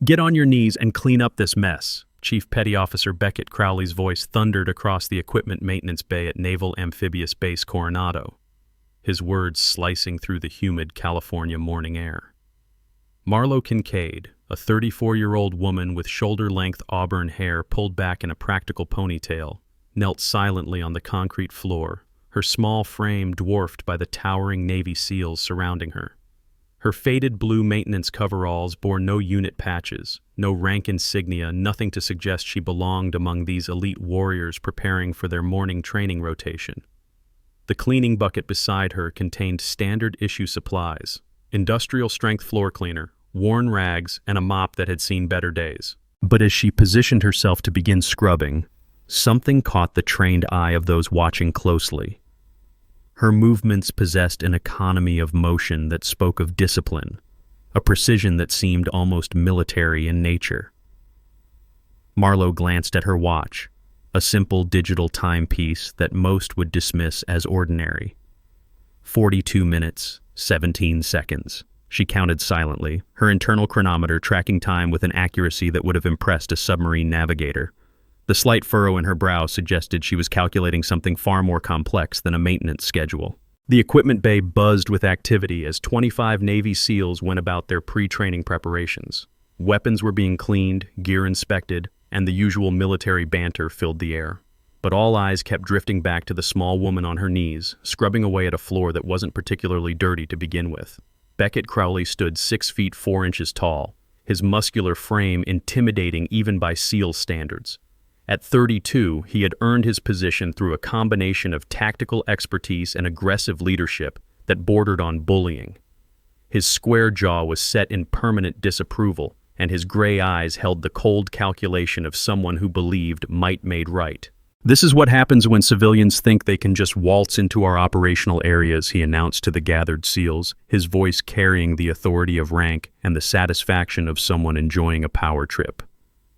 "Get on your knees and clean up this mess." Chief Petty Officer Beckett Crowley's voice thundered across the equipment maintenance bay at Naval Amphibious Base Coronado, his words slicing through the humid California morning air. Marlo Kincaid, a 34-year-old woman with shoulder-length auburn hair pulled back in a practical ponytail, knelt silently on the concrete floor, her small frame dwarfed by the towering Navy SEALs surrounding her. Her faded blue maintenance coveralls bore no unit patches, no rank insignia, nothing to suggest she belonged among these elite warriors preparing for their morning training rotation. The cleaning bucket beside her contained standard-issue supplies: industrial-strength floor cleaner, worn rags, and a mop that had seen better days. But as she positioned herself to begin scrubbing, something caught the trained eye of those watching closely. Her movements possessed an economy of motion that spoke of discipline, a precision that seemed almost military in nature. Marlo glanced at her watch, a simple digital timepiece that most would dismiss as ordinary. 42 minutes, 17 seconds. She counted silently, her internal chronometer tracking time with an accuracy that would have impressed a submarine navigator. The slight furrow in her brow suggested she was calculating something far more complex than a maintenance schedule. The equipment bay buzzed with activity as 25 Navy SEALs went about their pre-training preparations. Weapons were being cleaned, gear inspected, and the usual military banter filled the air. But all eyes kept drifting back to the small woman on her knees, scrubbing away at a floor that wasn't particularly dirty to begin with. Beckett Crowley stood 6 feet 4 inches tall, his muscular frame intimidating even by SEAL standards. At 32, he had earned his position through a combination of tactical expertise and aggressive leadership that bordered on bullying. His square jaw was set in permanent disapproval, and his gray eyes held the cold calculation of someone who believed might made right. "This is what happens when civilians think they can just waltz into our operational areas," he announced to the gathered SEALs, his voice carrying the authority of rank and the satisfaction of someone enjoying a power trip.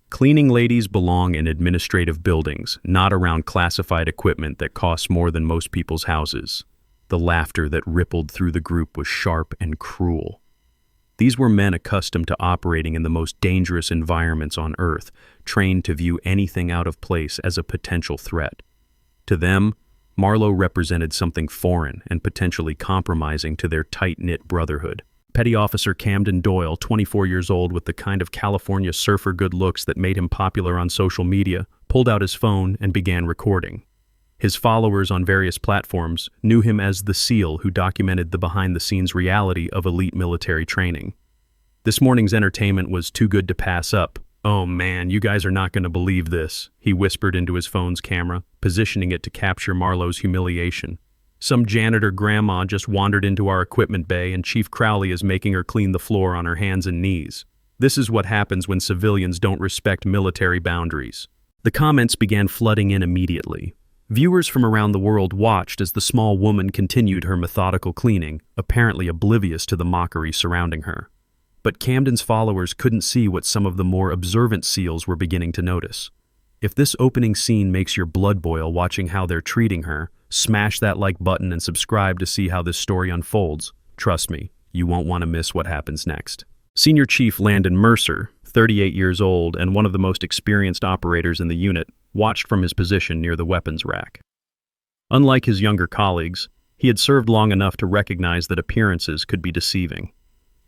"Cleaning ladies belong in administrative buildings, not around classified equipment that costs more than most people's houses." The laughter that rippled through the group was sharp and cruel. These were men accustomed to operating in the most dangerous environments on Earth, trained to view anything out of place as a potential threat. To them, Marlo represented something foreign and potentially compromising to their tight-knit brotherhood. Petty Officer Camden Doyle, 24 years old with the kind of California surfer good looks that made him popular on social media, pulled out his phone and began recording. His followers on various platforms knew him as the SEAL who documented the behind-the-scenes reality of elite military training. This morning's entertainment was too good to pass up. "Oh man, you guys are not going to believe this," he whispered into his phone's camera, positioning it to capture Marlo's humiliation. "Some janitor grandma just wandered into our equipment bay and Chief Crowley is making her clean the floor on her hands and knees. This is what happens when civilians don't respect military boundaries." The comments began flooding in immediately. Viewers from around the world watched as the small woman continued her methodical cleaning, apparently oblivious to the mockery surrounding her. But Camden's followers couldn't see what some of the more observant SEALs were beginning to notice. If this opening scene makes your blood boil watching how they're treating her, smash that like button and subscribe to see how this story unfolds. Trust me, you won't want to miss what happens next. Senior Chief Landon Mercer, 38 years old and one of the most experienced operators in the unit, watched from his position near the weapons rack. Unlike his younger colleagues, he had served long enough to recognize that appearances could be deceiving.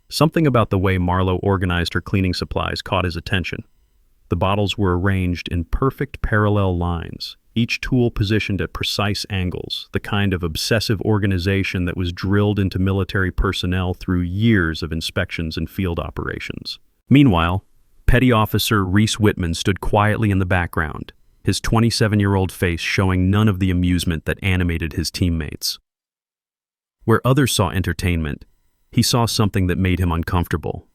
Something about the way Marlo organized her cleaning supplies caught his attention. The bottles were arranged in perfect parallel lines, each tool positioned at precise angles, the kind of obsessive organization that was drilled into military personnel through years of inspections and field operations. Meanwhile, Petty Officer Reese Whitman stood quietly in the background, his 27-year-old face showing none of the amusement that animated his teammates. Where others saw entertainment, he saw something that made him uncomfortable.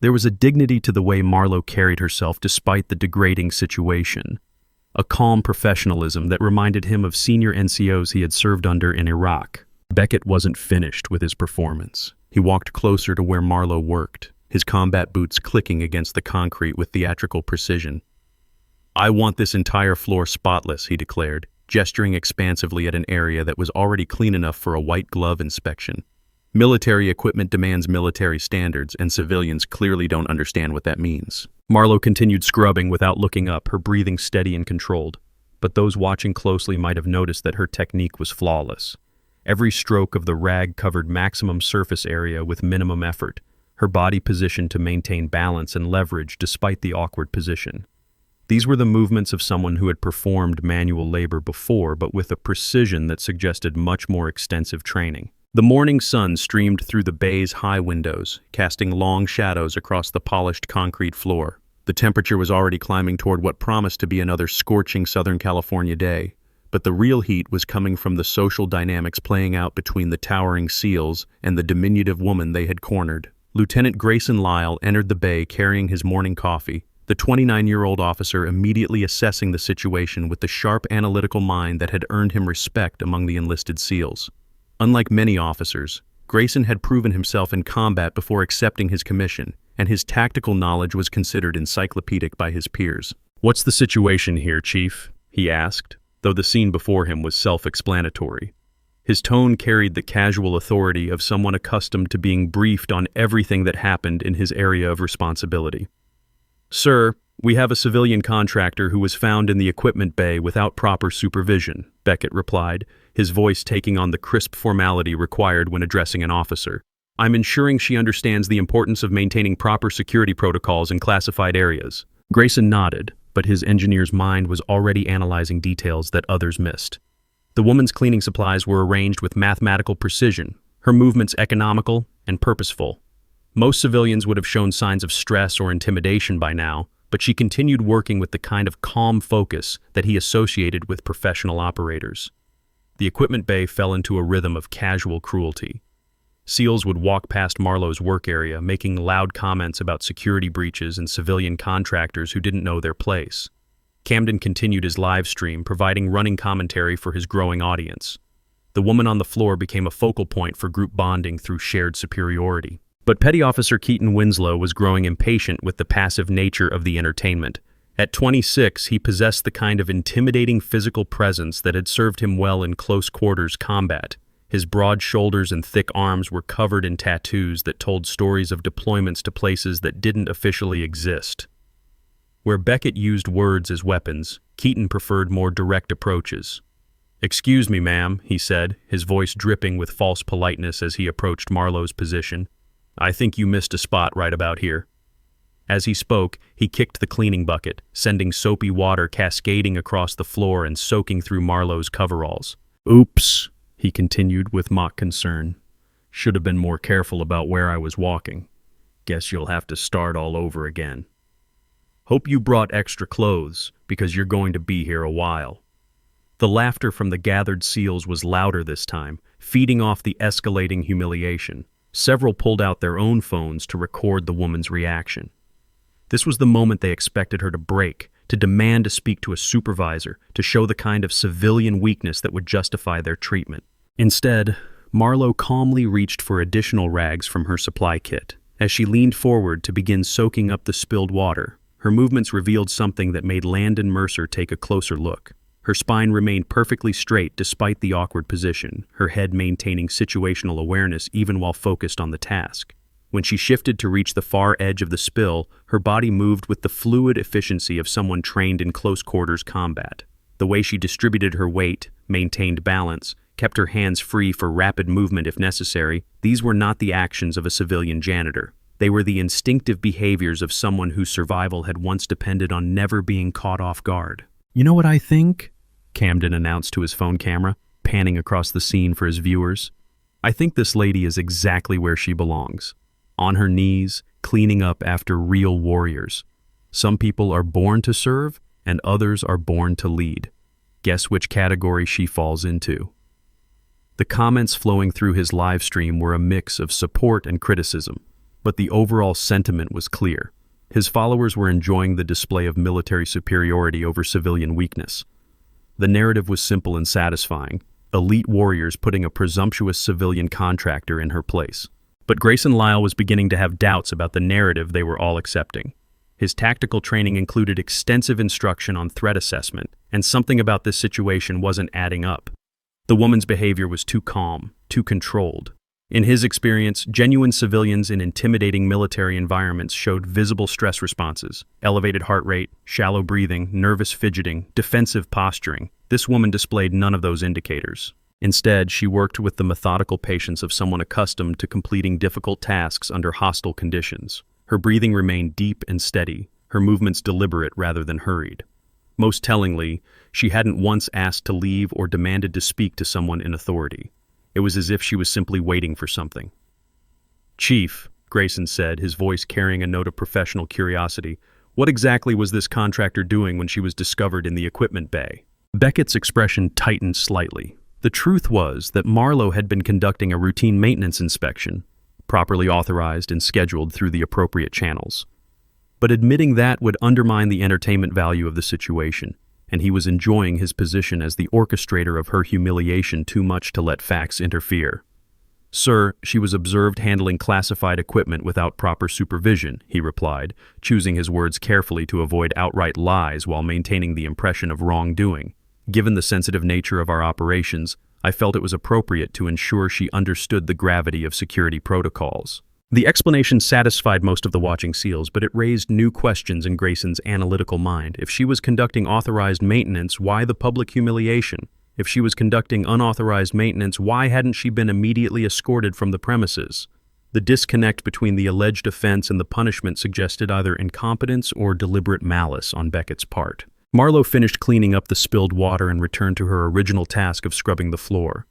There was a dignity to the way Marlo carried herself despite the degrading situation, a calm professionalism that reminded him of senior NCOs he had served under in Iraq. Beckett wasn't finished with his performance. He walked closer to where Marlo worked, his combat boots clicking against the concrete with theatrical precision. "I want this entire floor spotless," he declared, gesturing expansively at an area that was already clean enough for a white glove inspection. Military equipment demands military standards, and civilians clearly don't understand what that means. Marlowe continued scrubbing without looking up, her breathing steady and controlled. But those watching closely might have noticed that her technique was flawless. Every stroke of the rag covered maximum surface area with minimum effort, her body positioned to maintain balance and leverage despite the awkward position. These were the movements of someone who had performed manual labor before, but with a precision that suggested much more extensive training. The morning sun streamed through the bay's high windows, casting long shadows across the polished concrete floor. The temperature was already climbing toward what promised to be another scorching Southern California day, but the real heat was coming from the social dynamics playing out between the towering SEALs and the diminutive woman they had cornered. Lieutenant Grayson Lyle entered the bay carrying his morning coffee, the 29-year-old officer immediately assessing the situation with the sharp analytical mind that had earned him respect among the enlisted SEALs. Unlike many officers, Grayson had proven himself in combat before accepting his commission, and his tactical knowledge was considered encyclopedic by his peers. "What's the situation here, Chief?" he asked, though the scene before him was self-explanatory. His tone carried the casual authority of someone accustomed to being briefed on everything that happened in his area of responsibility. "Sir, we have a civilian contractor who was found in the equipment bay without proper supervision," Beckett replied, his voice taking on the crisp formality required when addressing an officer. "I'm ensuring she understands the importance of maintaining proper security protocols in classified areas." Grayson nodded, but his engineer's mind was already analyzing details that others missed. The woman's cleaning supplies were arranged with mathematical precision, her movements economical and purposeful. Most civilians would have shown signs of stress or intimidation by now, but she continued working with the kind of calm focus that he associated with professional operators. The equipment bay fell into a rhythm of casual cruelty. SEALs would walk past Marlowe's work area, making loud comments about security breaches and civilian contractors who didn't know their place. Camden continued his live stream, providing running commentary for his growing audience. The woman on the floor became a focal point for group bonding through shared superiority. But Petty Officer Keaton Winslow was growing impatient with the passive nature of the entertainment. At 26, he possessed the kind of intimidating physical presence that had served him well in close-quarters combat. His broad shoulders and thick arms were covered in tattoos that told stories of deployments to places that didn't officially exist. Where Beckett used words as weapons, Keaton preferred more direct approaches. "Excuse me, ma'am," he said, his voice dripping with false politeness as he approached Marlowe's position. "I think you missed a spot right about here." As he spoke, he kicked the cleaning bucket, sending soapy water cascading across the floor and soaking through Marlowe's coveralls. "Oops," he continued with mock concern. "Should have been more careful about where I was walking. Guess you'll have to start all over again. Hope you brought extra clothes, because you're going to be here a while." The laughter from the gathered SEALs was louder this time, feeding off the escalating humiliation. Several pulled out their own phones to record the woman's reaction. This was the moment they expected her to break, to demand to speak to a supervisor, to show the kind of civilian weakness that would justify their treatment. Instead, Marlowe calmly reached for additional rags from her supply kit. As she leaned forward to begin soaking up the spilled water, her movements revealed something that made Landon Mercer take a closer look. Her spine remained perfectly straight despite the awkward position, her head maintaining situational awareness even while focused on the task. When she shifted to reach the far edge of the spill, her body moved with the fluid efficiency of someone trained in close-quarters combat. The way she distributed her weight, maintained balance, kept her hands free for rapid movement if necessary, these were not the actions of a civilian janitor. They were the instinctive behaviors of someone whose survival had once depended on never being caught off guard. "You know what I think?" Camden announced to his phone camera, panning across the scene for his viewers. "I think this lady is exactly where she belongs. On her knees, cleaning up after real warriors. Some people are born to serve, and others are born to lead. Guess which category she falls into?" The comments flowing through his live stream were a mix of support and criticism, but the overall sentiment was clear. His followers were enjoying the display of military superiority over civilian weakness. The narrative was simple and satisfying, elite warriors putting a presumptuous civilian contractor in her place. But Grayson Lyle was beginning to have doubts about the narrative they were all accepting. His tactical training included extensive instruction on threat assessment, and something about this situation wasn't adding up. The woman's behavior was too calm, too controlled. In his experience, genuine civilians in intimidating military environments showed visible stress responses: elevated heart rate, shallow breathing, nervous fidgeting, defensive posturing. This woman displayed none of those indicators. Instead, she worked with the methodical patience of someone accustomed to completing difficult tasks under hostile conditions. Her breathing remained deep and steady, her movements deliberate rather than hurried. Most tellingly, she hadn't once asked to leave or demanded to speak to someone in authority. It was as if she was simply waiting for something. "Chief," Grayson said, his voice carrying a note of professional curiosity, "what exactly was this contractor doing when she was discovered in the equipment bay?" Beckett's expression tightened slightly. The truth was that Marlowe had been conducting a routine maintenance inspection, properly authorized and scheduled through the appropriate channels. But admitting that would undermine the entertainment value of the situation, and he was enjoying his position as the orchestrator of her humiliation too much to let facts interfere. "Sir, she was observed handling classified equipment without proper supervision," he replied, choosing his words carefully to avoid outright lies while maintaining the impression of wrongdoing. "Given the sensitive nature of our operations, I felt it was appropriate to ensure she understood the gravity of security protocols." The explanation satisfied most of the watching SEALs, but it raised new questions in Grayson's analytical mind. If she was conducting authorized maintenance, why the public humiliation? If she was conducting unauthorized maintenance, why hadn't she been immediately escorted from the premises? The disconnect between the alleged offense and the punishment suggested either incompetence or deliberate malice on Beckett's part. Marlowe finished cleaning up the spilled water and returned to her original task of scrubbing the floor.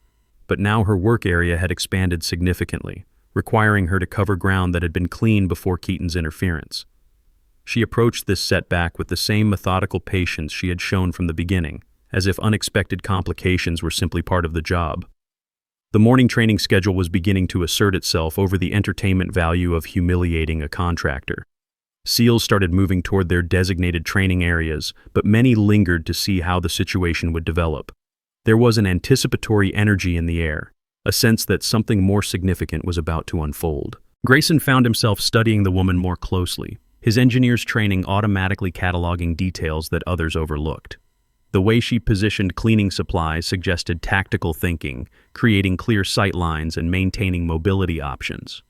But now her work area had expanded significantly, requiring her to cover ground that had been cleaned before Keaton's interference. She approached this setback with the same methodical patience she had shown from the beginning, as if unexpected complications were simply part of the job. The morning training schedule was beginning to assert itself over the entertainment value of humiliating a contractor. SEALs started moving toward their designated training areas, but many lingered to see how the situation would develop. There was an anticipatory energy in the air, a sense that something more significant was about to unfold. Grayson found himself studying the woman more closely, his engineer's training automatically cataloging details that others overlooked. The way she positioned cleaning supplies suggested tactical thinking, creating clear sight lines and maintaining mobility options.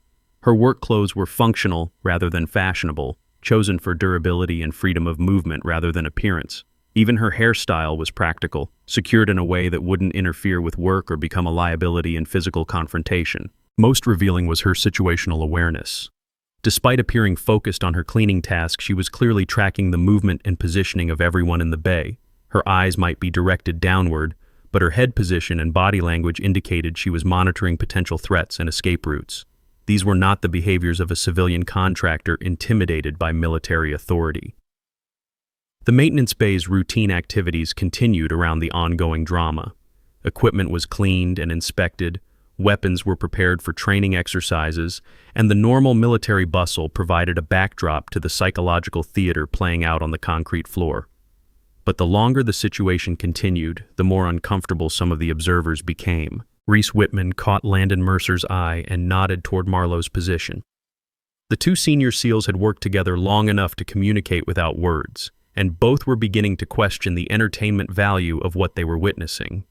Her work clothes were functional rather than fashionable, chosen for durability and freedom of movement rather than appearance. Even her hairstyle was practical, secured in a way that wouldn't interfere with work or become a liability in physical confrontation. Most revealing was her situational awareness. Despite appearing focused on her cleaning task, she was clearly tracking the movement and positioning of everyone in the bay. Her eyes might be directed downward, but her head position and body language indicated she was monitoring potential threats and escape routes. These were not the behaviors of a civilian contractor intimidated by military authority. The maintenance bay's routine activities continued around the ongoing drama. Equipment was cleaned and inspected, weapons were prepared for training exercises, and the normal military bustle provided a backdrop to the psychological theater playing out on the concrete floor. But the longer the situation continued, the more uncomfortable some of the observers became. Reese Whitman caught Landon Mercer's eye and nodded toward Marlowe's position. The two senior SEALs had worked together long enough to communicate without words, and both were beginning to question the entertainment value of what they were witnessing.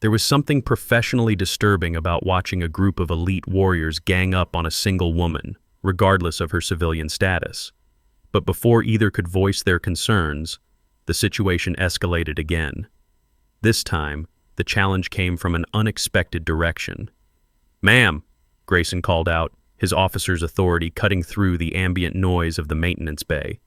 There was something professionally disturbing about watching a group of elite warriors gang up on a single woman, regardless of her civilian status. But before either could voice their concerns, the situation escalated again. This time, the challenge came from an unexpected direction. "Ma'am," Grayson called out, his officer's authority cutting through the ambient noise of the maintenance bay.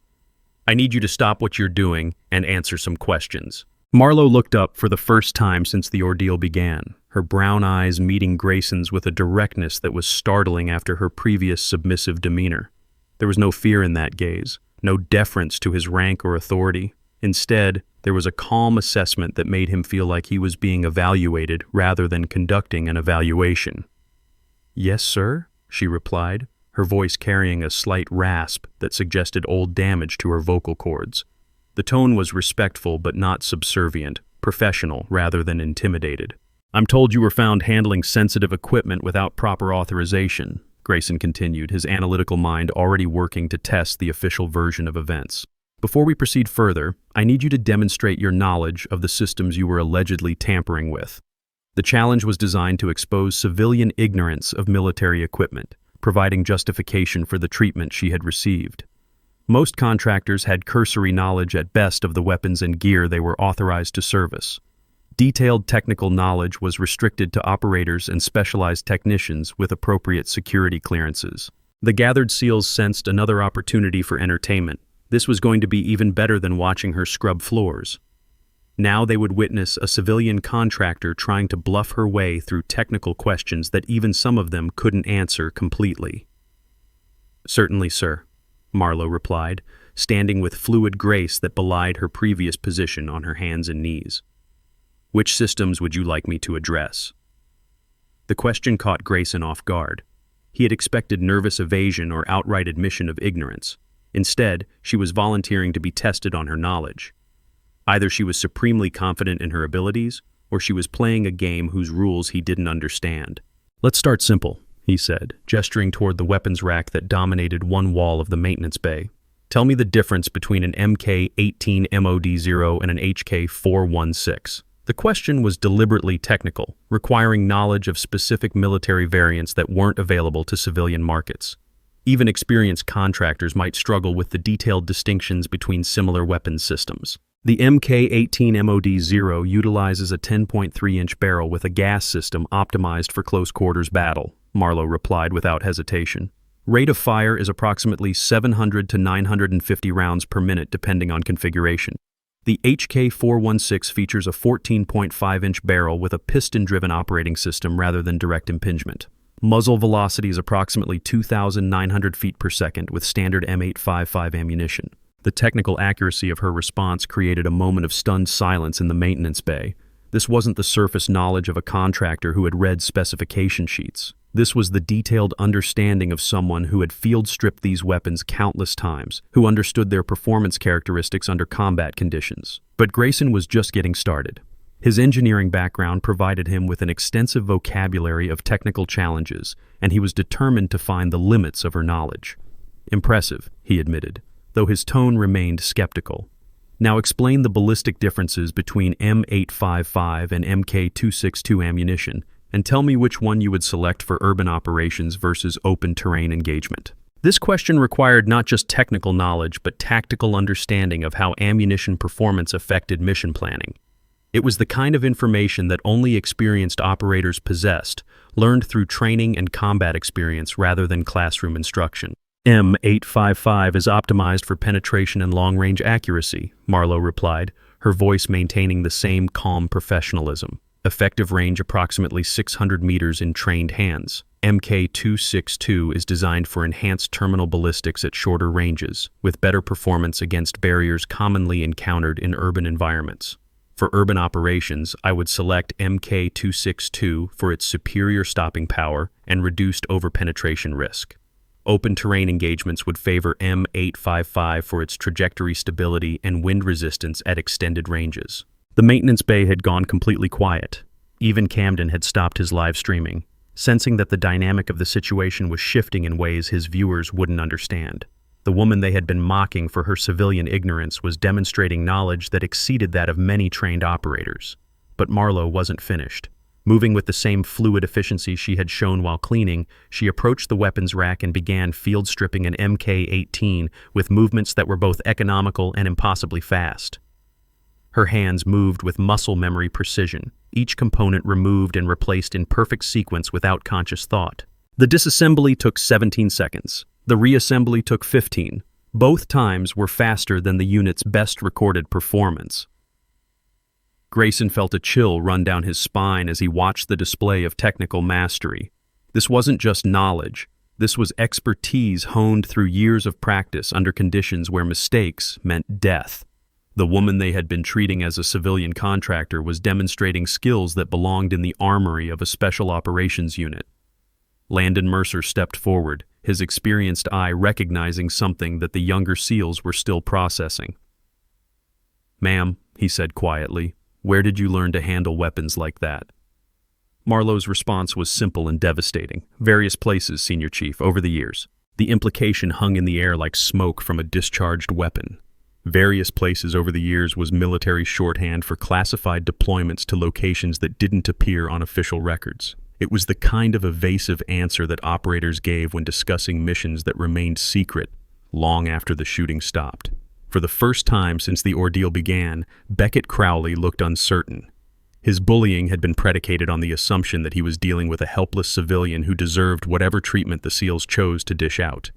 "I need you to stop what you're doing and answer some questions." Marlowe looked up for the first time since the ordeal began, her brown eyes meeting Grayson's with a directness that was startling after her previous submissive demeanor. There was no fear in that gaze, no deference to his rank or authority. Instead, there was a calm assessment that made him feel like he was being evaluated rather than conducting an evaluation. "Yes, sir," she replied, her voice carrying a slight rasp that suggested old damage to her vocal cords. The tone was respectful but not subservient, professional rather than intimidated. "I'm told you were found handling sensitive equipment without proper authorization," Grayson continued, his analytical mind already working to test the official version of events. "Before we proceed further, I need you to demonstrate your knowledge of the systems you were allegedly tampering with." The challenge was designed to expose civilian ignorance of military equipment, providing justification for the treatment she had received. Most contractors had cursory knowledge at best of the weapons and gear they were authorized to service. Detailed technical knowledge was restricted to operators and specialized technicians with appropriate security clearances. The gathered SEALs sensed another opportunity for entertainment. This was going to be even better than watching her scrub floors. Now they would witness a civilian contractor trying to bluff her way through technical questions that even some of them couldn't answer completely. "Certainly, sir," Marlowe replied, standing with fluid grace that belied her previous position on her hands and knees. "Which systems would you like me to address?" The question caught Grayson off guard. He had expected nervous evasion or outright admission of ignorance. Instead, she was volunteering to be tested on her knowledge. Either she was supremely confident in her abilities, or she was playing a game whose rules he didn't understand. "Let's start simple," he said, gesturing toward the weapons rack that dominated one wall of the maintenance bay. "Tell me the difference between an MK-18 MOD-0 and an HK-416. The question was deliberately technical, requiring knowledge of specific military variants that weren't available to civilian markets. Even experienced contractors might struggle with the detailed distinctions between similar weapons systems. The MK-18 MOD-0 utilizes a 10.3-inch barrel with a gas system optimized for close-quarters battle, Marlowe replied without hesitation. Rate of fire is approximately 700 to 950 rounds per minute depending on configuration. The HK-416 features a 14.5-inch barrel with a piston-driven operating system rather than direct impingement. Muzzle velocity is approximately 2,900 feet per second with standard M855 ammunition. The technical accuracy of her response created a moment of stunned silence in the maintenance bay. This wasn't the surface knowledge of a contractor who had read specification sheets. This was the detailed understanding of someone who had field-stripped these weapons countless times, who understood their performance characteristics under combat conditions. But Grayson was just getting started. His engineering background provided him with an extensive vocabulary of technical challenges, and he was determined to find the limits of her knowledge. "Impressive," he admitted, though his tone remained skeptical. "Now explain the ballistic differences between M855 and MK262 ammunition, and tell me which one you would select for urban operations versus open terrain engagement." This question required not just technical knowledge, but tactical understanding of how ammunition performance affected mission planning. It was the kind of information that only experienced operators possessed, learned through training and combat experience rather than classroom instruction. "M855 is optimized for penetration and long-range accuracy," Marlowe replied, her voice maintaining the same calm professionalism. "Effective range approximately 600 meters in trained hands. MK262 is designed for enhanced terminal ballistics at shorter ranges, with better performance against barriers commonly encountered in urban environments. For urban operations, I would select MK262 for its superior stopping power and reduced overpenetration risk. Open terrain engagements would favor M855 for its trajectory stability and wind resistance at extended ranges." The maintenance bay had gone completely quiet. Even Camden had stopped his live streaming, sensing that the dynamic of the situation was shifting in ways his viewers wouldn't understand. The woman they had been mocking for her civilian ignorance was demonstrating knowledge that exceeded that of many trained operators. But Marlowe wasn't finished. Moving with the same fluid efficiency she had shown while cleaning, she approached the weapons rack and began field stripping an MK-18 with movements that were both economical and impossibly fast. Her hands moved with muscle memory precision, each component removed and replaced in perfect sequence without conscious thought. The disassembly took 17 seconds. The reassembly took 15. Both times were faster than the unit's best recorded performance. Grayson felt a chill run down his spine as he watched the display of technical mastery. This wasn't just knowledge. This was expertise honed through years of practice under conditions where mistakes meant death. The woman they had been treating as a civilian contractor was demonstrating skills that belonged in the armory of a special operations unit. Landon Mercer stepped forward, his experienced eye recognizing something that the younger SEALs were still processing. "Ma'am," he said quietly, "where did you learn to handle weapons like that?" Marlowe's response was simple and devastating. "Various places, Senior Chief, over the years." The implication hung in the air like smoke from a discharged weapon. Various places over the years was military shorthand for classified deployments to locations that didn't appear on official records. It was the kind of evasive answer that operators gave when discussing missions that remained secret long after the shooting stopped. For the first time since the ordeal began, Beckett Crowley looked uncertain. His bullying had been predicated on the assumption that he was dealing with a helpless civilian who deserved whatever treatment the SEALs chose to dish out.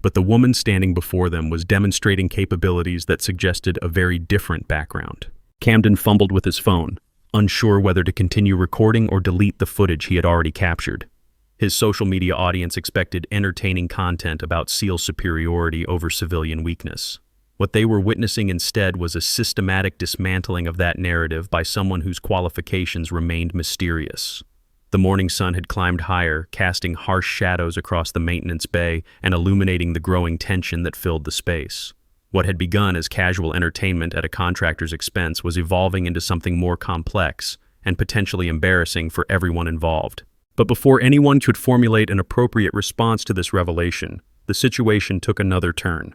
But the woman standing before them was demonstrating capabilities that suggested a very different background. Camden fumbled with his phone, unsure whether to continue recording or delete the footage he had already captured. His social media audience expected entertaining content about SEAL superiority over civilian weakness. What they were witnessing instead was a systematic dismantling of that narrative by someone whose qualifications remained mysterious. The morning sun had climbed higher, casting harsh shadows across the maintenance bay and illuminating the growing tension that filled the space. What had begun as casual entertainment at a contractor's expense was evolving into something more complex and potentially embarrassing for everyone involved. But before anyone could formulate an appropriate response to this revelation, the situation took another turn.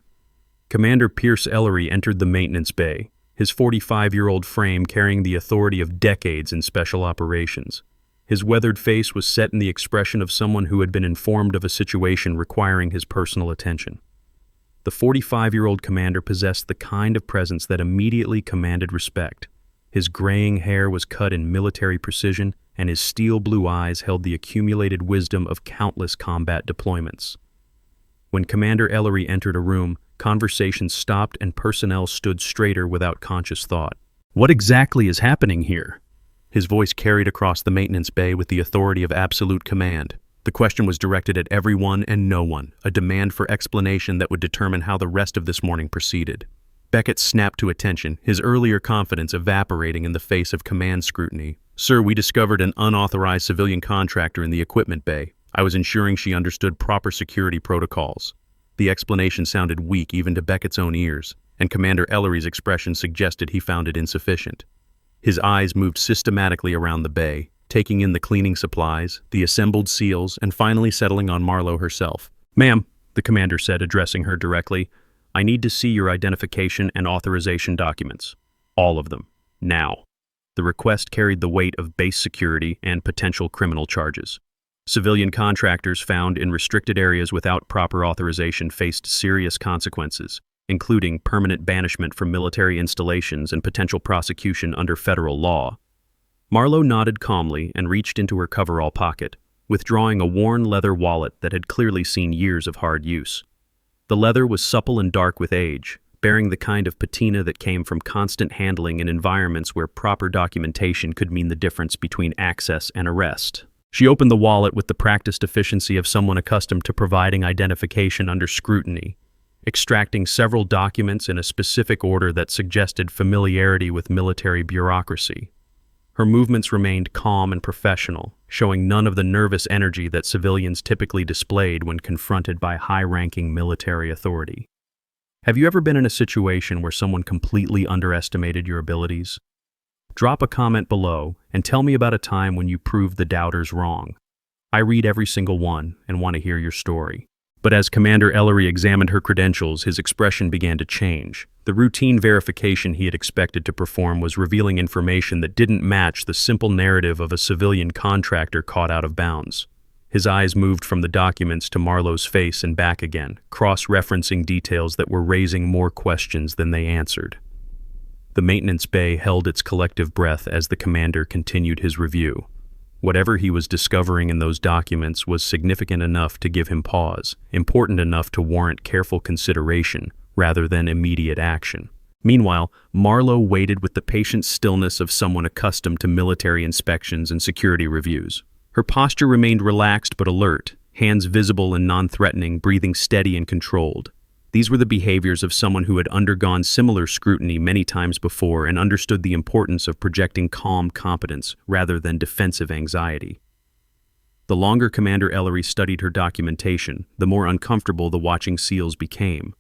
Commander Pierce Ellery entered the maintenance bay, his 45-year-old frame carrying the authority of decades in special operations. His weathered face was set in the expression of someone who had been informed of a situation requiring his personal attention. The 45-year-old commander possessed the kind of presence that immediately commanded respect. His graying hair was cut in military precision, and his steel blue eyes held the accumulated wisdom of countless combat deployments. When Commander Ellery entered a room, conversation stopped and personnel stood straighter without conscious thought. "What exactly is happening here?" His voice carried across the maintenance bay with the authority of absolute command. The question was directed at everyone and no one, a demand for explanation that would determine how the rest of this morning proceeded. Beckett snapped to attention, his earlier confidence evaporating in the face of command scrutiny. "Sir, we discovered an unauthorized civilian contractor in the equipment bay. I was ensuring she understood proper security protocols." The explanation sounded weak even to Beckett's own ears, and Commander Ellery's expression suggested he found it insufficient. His eyes moved systematically around the bay, taking in the cleaning supplies, the assembled SEALs, and finally settling on Marlowe herself. "Ma'am," the commander said, addressing her directly, "I need to see your identification and authorization documents. All of them. Now." The request carried the weight of base security and potential criminal charges. Civilian contractors found in restricted areas without proper authorization faced serious consequences, including permanent banishment from military installations and potential prosecution under federal law. Marlowe nodded calmly and reached into her coverall pocket, withdrawing a worn leather wallet that had clearly seen years of hard use. The leather was supple and dark with age, bearing the kind of patina that came from constant handling in environments where proper documentation could mean the difference between access and arrest. She opened the wallet with the practiced efficiency of someone accustomed to providing identification under scrutiny, extracting several documents in a specific order that suggested familiarity with military bureaucracy. Her movements remained calm and professional, showing none of the nervous energy that civilians typically displayed when confronted by high-ranking military authority. Have you ever been in a situation where someone completely underestimated your abilities? Drop a comment below and tell me about a time when you proved the doubters wrong. I read every single one and want to hear your story. But as Commander Ellery examined her credentials, his expression began to change. The routine verification he had expected to perform was revealing information that didn't match the simple narrative of a civilian contractor caught out of bounds. His eyes moved from the documents to Marlowe's face and back again, cross-referencing details that were raising more questions than they answered. The maintenance bay held its collective breath as the commander continued his review. Whatever he was discovering in those documents was significant enough to give him pause, important enough to warrant careful consideration rather than immediate action. Meanwhile, Marlowe waited with the patient stillness of someone accustomed to military inspections and security reviews. Her posture remained relaxed but alert, hands visible and non-threatening, breathing steady and controlled. These were the behaviors of someone who had undergone similar scrutiny many times before and understood the importance of projecting calm competence rather than defensive anxiety. The longer Commander Ellery studied her documentation, the more uncomfortable the watching SEALs became.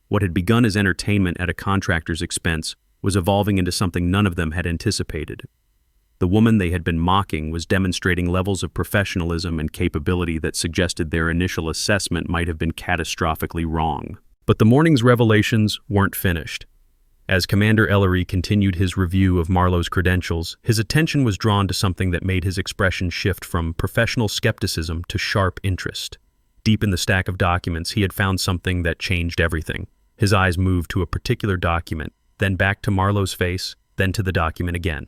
What had begun as entertainment at a contractor's expense was evolving into something none of them had anticipated. The woman they had been mocking was demonstrating levels of professionalism and capability that suggested their initial assessment might have been catastrophically wrong. But the morning's revelations weren't finished. As Commander Ellery continued his review of Marlowe's credentials, his attention was drawn to something that made his expression shift from professional skepticism to sharp interest. Deep in the stack of documents, he had found something that changed everything. His eyes moved to a particular document, then back to Marlowe's face, then to the document again.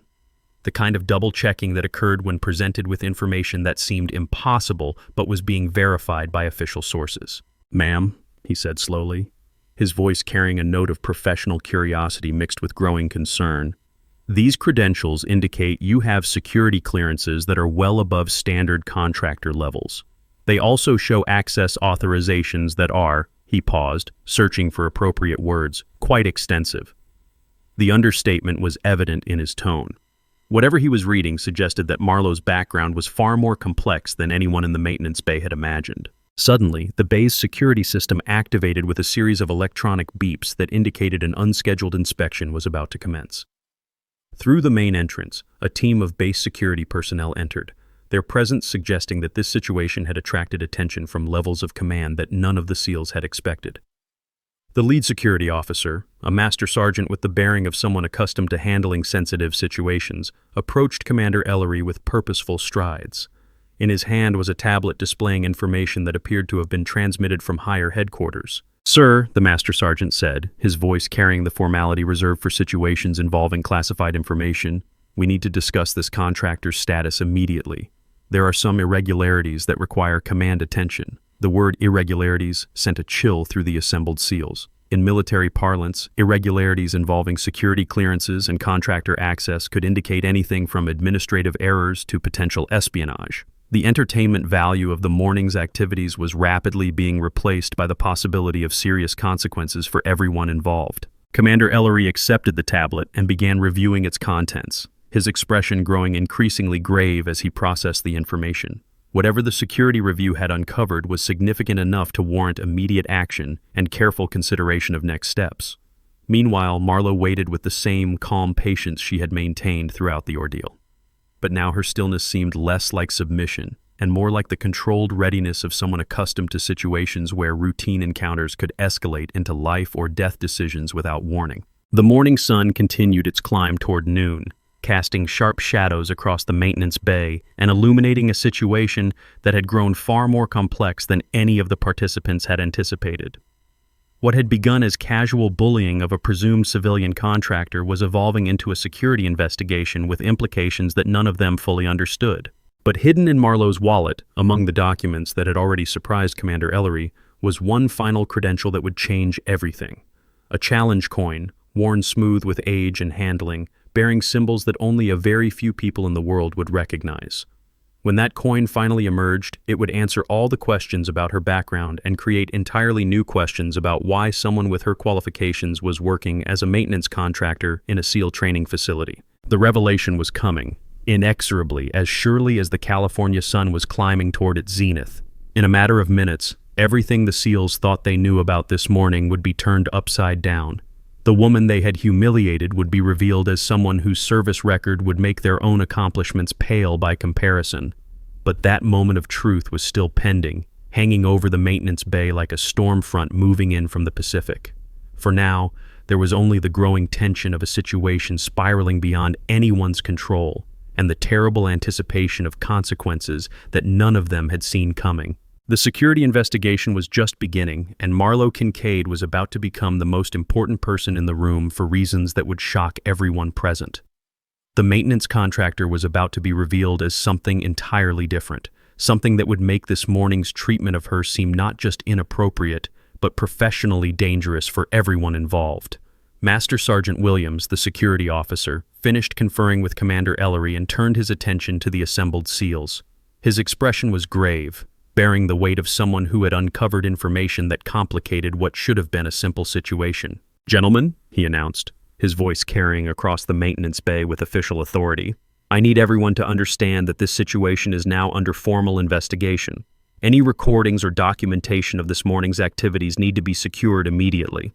The kind of double-checking that occurred when presented with information that seemed impossible but was being verified by official sources. "Ma'am," he said slowly, his voice carrying a note of professional curiosity mixed with growing concern. "These credentials indicate you have security clearances that are well above standard contractor levels. They also show access authorizations that are," he paused, searching for appropriate words, "quite extensive." The understatement was evident in his tone. Whatever he was reading suggested that Marlowe's background was far more complex than anyone in the maintenance bay had imagined. Suddenly, the bay's security system activated with a series of electronic beeps that indicated an unscheduled inspection was about to commence. Through the main entrance, a team of base security personnel entered, their presence suggesting that this situation had attracted attention from levels of command that none of the SEALs had expected. The lead security officer, a master sergeant with the bearing of someone accustomed to handling sensitive situations, approached Commander Ellery with purposeful strides. In his hand was a tablet displaying information that appeared to have been transmitted from higher headquarters. "Sir," the master sergeant said, his voice carrying the formality reserved for situations involving classified information, "we need to discuss this contractor's status immediately. There are some irregularities that require command attention." The word irregularities sent a chill through the assembled SEALs. In military parlance, irregularities involving security clearances and contractor access could indicate anything from administrative errors to potential espionage. The entertainment value of the morning's activities was rapidly being replaced by the possibility of serious consequences for everyone involved. Commander Ellery accepted the tablet and began reviewing its contents, his expression growing increasingly grave as he processed the information. Whatever the security review had uncovered was significant enough to warrant immediate action and careful consideration of next steps. Meanwhile, Marlowe waited with the same calm patience she had maintained throughout the ordeal. But now her stillness seemed less like submission and more like the controlled readiness of someone accustomed to situations where routine encounters could escalate into life or death decisions without warning. The morning sun continued its climb toward noon, casting sharp shadows across the maintenance bay and illuminating a situation that had grown far more complex than any of the participants had anticipated. What had begun as casual bullying of a presumed civilian contractor was evolving into a security investigation with implications that none of them fully understood. But hidden in Marlowe's wallet, among the documents that had already surprised Commander Ellery, was one final credential that would change everything. A challenge coin, worn smooth with age and handling, bearing symbols that only a very few people in the world would recognize. When that coin finally emerged, it would answer all the questions about her background and create entirely new questions about why someone with her qualifications was working as a maintenance contractor in a SEAL training facility. The revelation was coming, inexorably, as surely as the California sun was climbing toward its zenith. In a matter of minutes, everything the SEALs thought they knew about this morning would be turned upside down. The woman they had humiliated would be revealed as someone whose service record would make their own accomplishments pale by comparison. But that moment of truth was still pending, hanging over the maintenance bay like a storm front moving in from the Pacific. For now, there was only the growing tension of a situation spiraling beyond anyone's control, and the terrible anticipation of consequences that none of them had seen coming. The security investigation was just beginning, and Marlowe Kincaid was about to become the most important person in the room for reasons that would shock everyone present. The maintenance contractor was about to be revealed as something entirely different, something that would make this morning's treatment of her seem not just inappropriate, but professionally dangerous for everyone involved. Master Sergeant Williams, the security officer, finished conferring with Commander Ellery and turned his attention to the assembled SEALs. His expression was grave, bearing the weight of someone who had uncovered information that complicated what should have been a simple situation. "Gentlemen," he announced, his voice carrying across the maintenance bay with official authority, "I need everyone to understand that this situation is now under formal investigation. Any recordings or documentation of this morning's activities need to be secured immediately."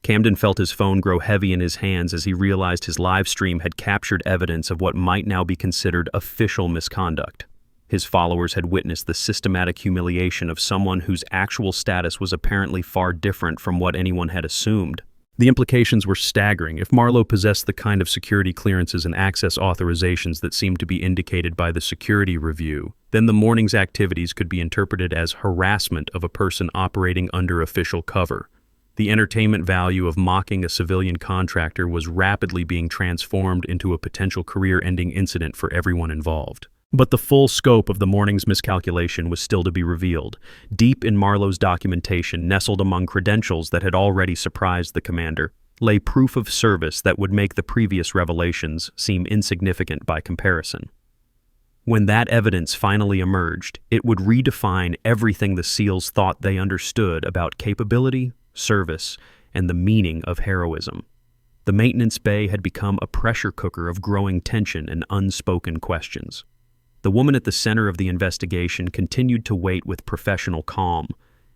Camden felt his phone grow heavy in his hands as he realized his live stream had captured evidence of what might now be considered official misconduct. His followers had witnessed the systematic humiliation of someone whose actual status was apparently far different from what anyone had assumed. The implications were staggering. If Marlowe possessed the kind of security clearances and access authorizations that seemed to be indicated by the security review, then the morning's activities could be interpreted as harassment of a person operating under official cover. The entertainment value of mocking a civilian contractor was rapidly being transformed into a potential career-ending incident for everyone involved. But the full scope of the morning's miscalculation was still to be revealed. Deep in Marlowe's documentation, nestled among credentials that had already surprised the commander, lay proof of service that would make the previous revelations seem insignificant by comparison. When that evidence finally emerged, it would redefine everything the SEALs thought they understood about capability, service, and the meaning of heroism. The maintenance bay had become a pressure cooker of growing tension and unspoken questions. The woman at the center of the investigation continued to wait with professional calm,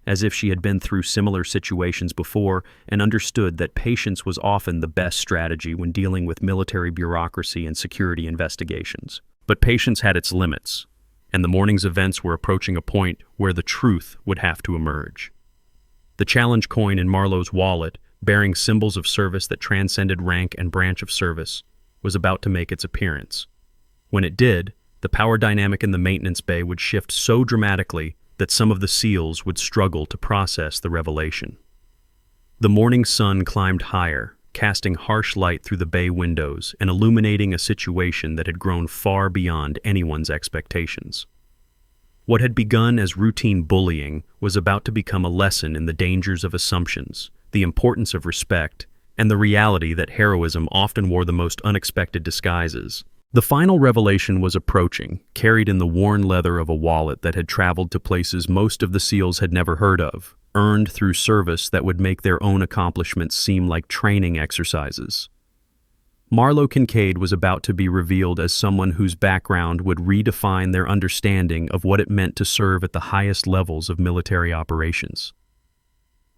as if she had been through similar situations before and understood that patience was often the best strategy when dealing with military bureaucracy and security investigations. But patience had its limits, and the morning's events were approaching a point where the truth would have to emerge. The challenge coin in Marlowe's wallet, bearing symbols of service that transcended rank and branch of service, was about to make its appearance. When it did, the power dynamic in the maintenance bay would shift so dramatically that some of the SEALs would struggle to process the revelation. The morning sun climbed higher, casting harsh light through the bay windows and illuminating a situation that had grown far beyond anyone's expectations. What had begun as routine bullying was about to become a lesson in the dangers of assumptions, the importance of respect, and the reality that heroism often wore the most unexpected disguises. The final revelation was approaching, carried in the worn leather of a wallet that had traveled to places most of the SEALs had never heard of, earned through service that would make their own accomplishments seem like training exercises. Marlowe Kincaid was about to be revealed as someone whose background would redefine their understanding of what it meant to serve at the highest levels of military operations.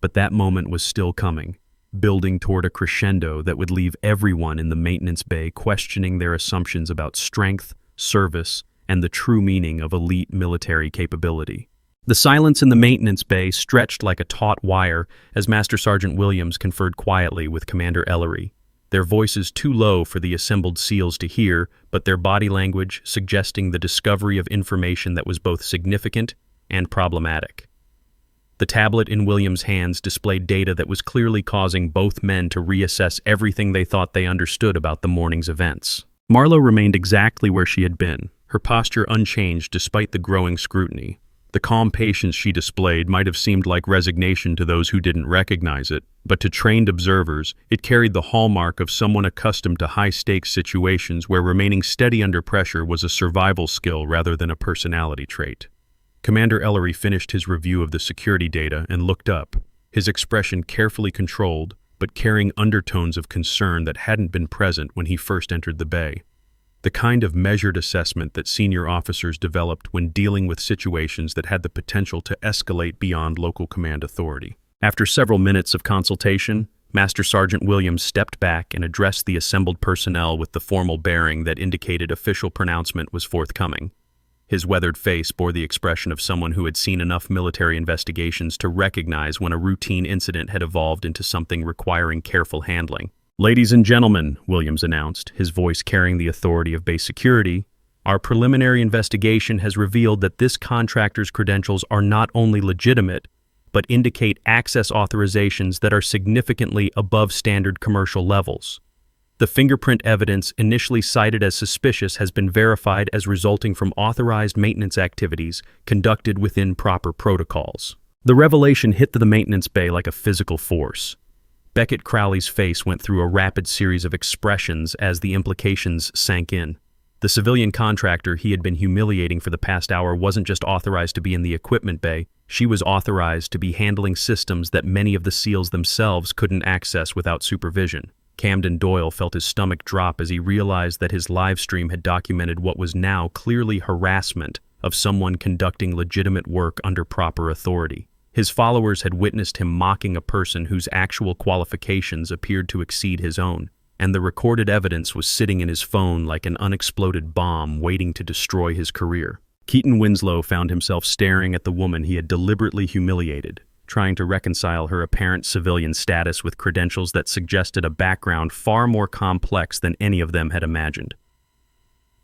But that moment was still coming, building toward a crescendo that would leave everyone in the maintenance bay questioning their assumptions about strength, service, and the true meaning of elite military capability. The silence in the maintenance bay stretched like a taut wire as Master Sergeant Williams conferred quietly with Commander Ellery, their voices too low for the assembled SEALs to hear, but their body language suggesting the discovery of information that was both significant and problematic. The tablet in Williams' hands displayed data that was clearly causing both men to reassess everything they thought they understood about the morning's events. Marlowe remained exactly where she had been, her posture unchanged despite the growing scrutiny. The calm patience she displayed might have seemed like resignation to those who didn't recognize it, but to trained observers, it carried the hallmark of someone accustomed to high-stakes situations where remaining steady under pressure was a survival skill rather than a personality trait. Commander Ellery finished his review of the security data and looked up, his expression carefully controlled, but carrying undertones of concern that hadn't been present when he first entered the bay. The kind of measured assessment that senior officers developed when dealing with situations that had the potential to escalate beyond local command authority. After several minutes of consultation, Master Sergeant Williams stepped back and addressed the assembled personnel with the formal bearing that indicated official pronouncement was forthcoming. His weathered face bore the expression of someone who had seen enough military investigations to recognize when a routine incident had evolved into something requiring careful handling. "Ladies and gentlemen," Williams announced, his voice carrying the authority of base security, "our preliminary investigation has revealed that this contractor's credentials are not only legitimate, but indicate access authorizations that are significantly above standard commercial levels. The fingerprint evidence initially cited as suspicious has been verified as resulting from authorized maintenance activities conducted within proper protocols." The revelation hit the maintenance bay like a physical force. Beckett Crowley's face went through a rapid series of expressions as the implications sank in. The civilian contractor he had been humiliating for the past hour wasn't just authorized to be in the equipment bay, she was authorized to be handling systems that many of the SEALs themselves couldn't access without supervision. Camden Doyle felt his stomach drop as he realized that his live stream had documented what was now clearly harassment of someone conducting legitimate work under proper authority. His followers had witnessed him mocking a person whose actual qualifications appeared to exceed his own, and the recorded evidence was sitting in his phone like an unexploded bomb waiting to destroy his career. Keaton Winslow found himself staring at the woman he had deliberately humiliated, trying to reconcile her apparent civilian status with credentials that suggested a background far more complex than any of them had imagined.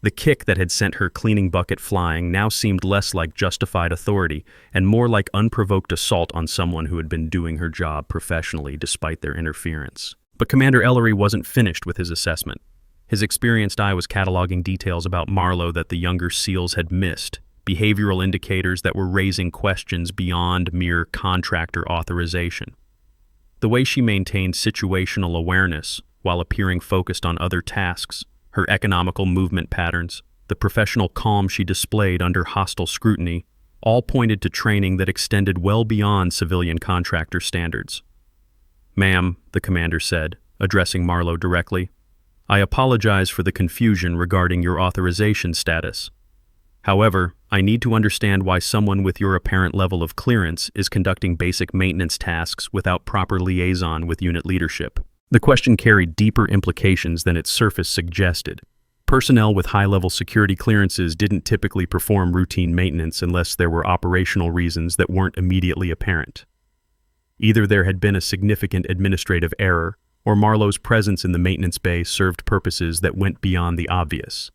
The kick that had sent her cleaning bucket flying now seemed less like justified authority and more like unprovoked assault on someone who had been doing her job professionally despite their interference. But Commander Ellery wasn't finished with his assessment. His experienced eye was cataloging details about Marlowe that the younger SEALs had missed, behavioral indicators that were raising questions beyond mere contractor authorization. The way she maintained situational awareness while appearing focused on other tasks, her economical movement patterns, the professional calm she displayed under hostile scrutiny, all pointed to training that extended well beyond civilian contractor standards. "Ma'am," the commander said, addressing Marlowe directly, "I apologize for the confusion regarding your authorization status. However, I need to understand why someone with your apparent level of clearance is conducting basic maintenance tasks without proper liaison with unit leadership." The question carried deeper implications than its surface suggested. Personnel with high-level security clearances didn't typically perform routine maintenance unless there were operational reasons that weren't immediately apparent. Either there had been a significant administrative error, or Marlowe's presence in the maintenance bay served purposes that went beyond the obvious.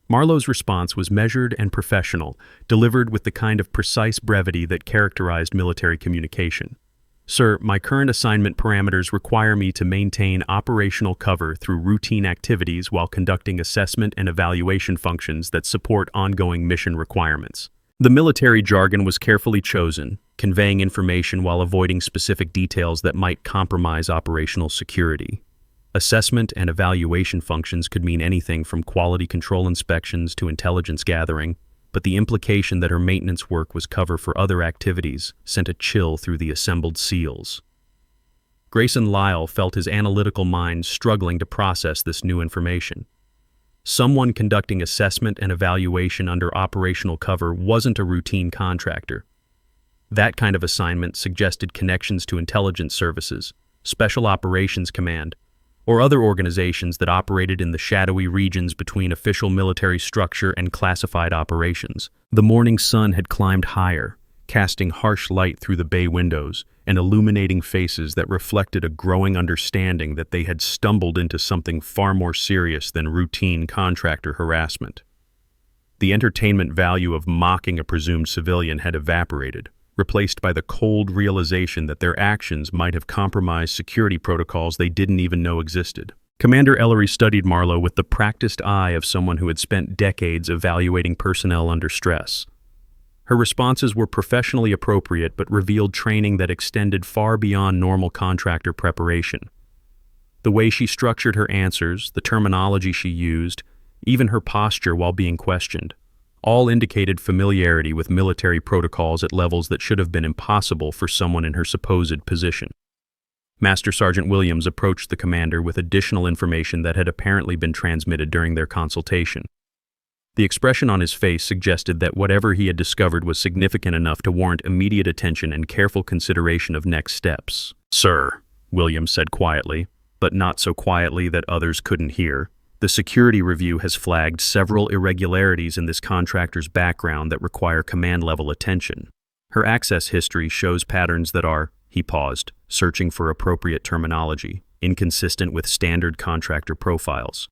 Marlowe's response was measured and professional, delivered with the kind of precise brevity that characterized military communication. "Sir, my current assignment parameters require me to maintain operational cover through routine activities while conducting assessment and evaluation functions that support ongoing mission requirements." The military jargon was carefully chosen, conveying information while avoiding specific details that might compromise operational security. Assessment and evaluation functions could mean anything from quality control inspections to intelligence gathering, but the implication that her maintenance work was cover for other activities sent a chill through the assembled SEALs. Grayson Lyle felt his analytical mind struggling to process this new information. Someone conducting assessment and evaluation under operational cover wasn't a routine contractor. That kind of assignment suggested connections to intelligence services, Special Operations Command, or other organizations that operated in the shadowy regions between official military structure and classified operations. The morning sun had climbed higher, casting harsh light through the bay windows and illuminating faces that reflected a growing understanding that they had stumbled into something far more serious than routine contractor harassment. The entertainment value of mocking a presumed civilian had evaporated, replaced by the cold realization that their actions might have compromised security protocols they didn't even know existed. Commander Ellery studied Marlowe with the practiced eye of someone who had spent decades evaluating personnel under stress. Her responses were professionally appropriate but revealed training that extended far beyond normal contractor preparation. The way she structured her answers, the terminology she used, even her posture while being questioned, all indicated familiarity with military protocols at levels that should have been impossible for someone in her supposed position. Master Sergeant Williams approached the commander with additional information that had apparently been transmitted during their consultation. The expression on his face suggested that whatever he had discovered was significant enough to warrant immediate attention and careful consideration of next steps. "Sir," Williams said quietly, but not so quietly that others couldn't hear, "the security review has flagged several irregularities in this contractor's background that require command-level attention. Her access history shows patterns that are," he paused, searching for appropriate terminology, "inconsistent with standard contractor profiles."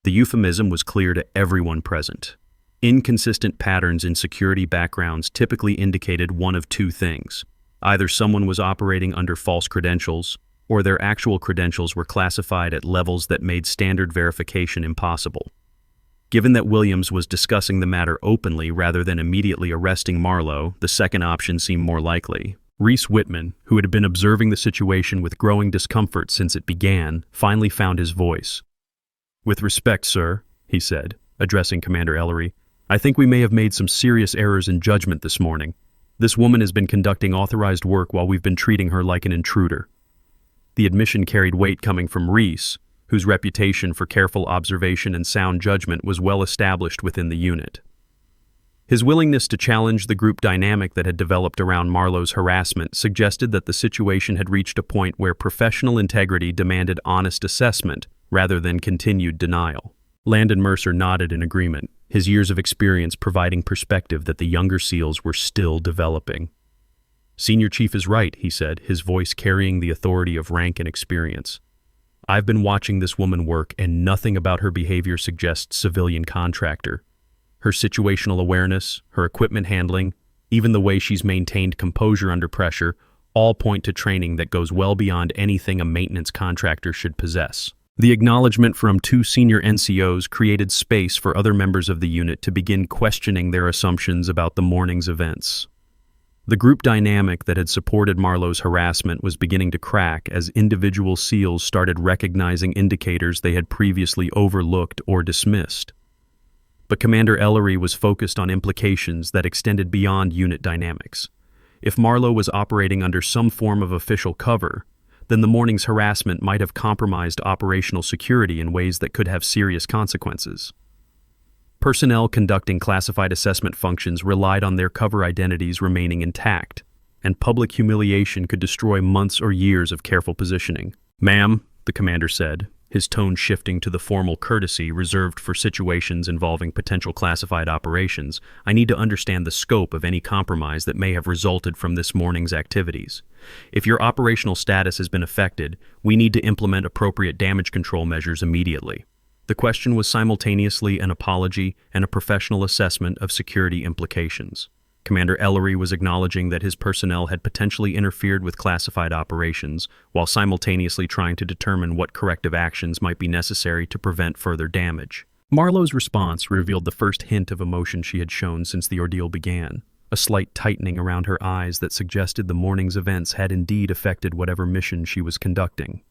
The euphemism was clear to everyone present. Inconsistent patterns in security backgrounds typically indicated one of two things. Either someone was operating under false credentials, or their actual credentials were classified at levels that made standard verification impossible. Given that Williams was discussing the matter openly rather than immediately arresting Marlowe, the second option seemed more likely. Reese Whitman, who had been observing the situation with growing discomfort since it began, finally found his voice. "With respect, sir," he said, addressing Commander Ellery, "I think we may have made some serious errors in judgment this morning. This woman has been conducting authorized work while we've been treating her like an intruder." The admission carried weight coming from Reese, whose reputation for careful observation and sound judgment was well established within the unit. His willingness to challenge the group dynamic that had developed around Marlowe's harassment suggested that the situation had reached a point where professional integrity demanded honest assessment rather than continued denial. Landon Mercer nodded in agreement, his years of experience providing perspective that the younger SEALs were still developing. Senior Chief is right, he said, his voice carrying the authority of rank and experience. I've been watching this woman work, and nothing about her behavior suggests civilian contractor. Her situational awareness, her equipment handling, even the way she's maintained composure under pressure, all point to training that goes well beyond anything a maintenance contractor should possess. The acknowledgement from two senior NCOs created space for other members of the unit to begin questioning their assumptions about the morning's events. The group dynamic that had supported Marlowe's harassment was beginning to crack as individual SEALs started recognizing indicators they had previously overlooked or dismissed. But Commander Ellery was focused on implications that extended beyond unit dynamics. If Marlowe was operating under some form of official cover, then the morning's harassment might have compromised operational security in ways that could have serious consequences. Personnel conducting classified assessment functions relied on their cover identities remaining intact, and public humiliation could destroy months or years of careful positioning. "Ma'am," the commander said, his tone shifting to the formal courtesy reserved for situations involving potential classified operations, "I need to understand the scope of any compromise that may have resulted from this morning's activities. If your operational status has been affected, we need to implement appropriate damage control measures immediately." The question was simultaneously an apology and a professional assessment of security implications. Commander Ellery was acknowledging that his personnel had potentially interfered with classified operations, while simultaneously trying to determine what corrective actions might be necessary to prevent further damage. Marlowe's response revealed the first hint of emotion she had shown since the ordeal began, a slight tightening around her eyes that suggested the morning's events had indeed affected whatever mission she was conducting.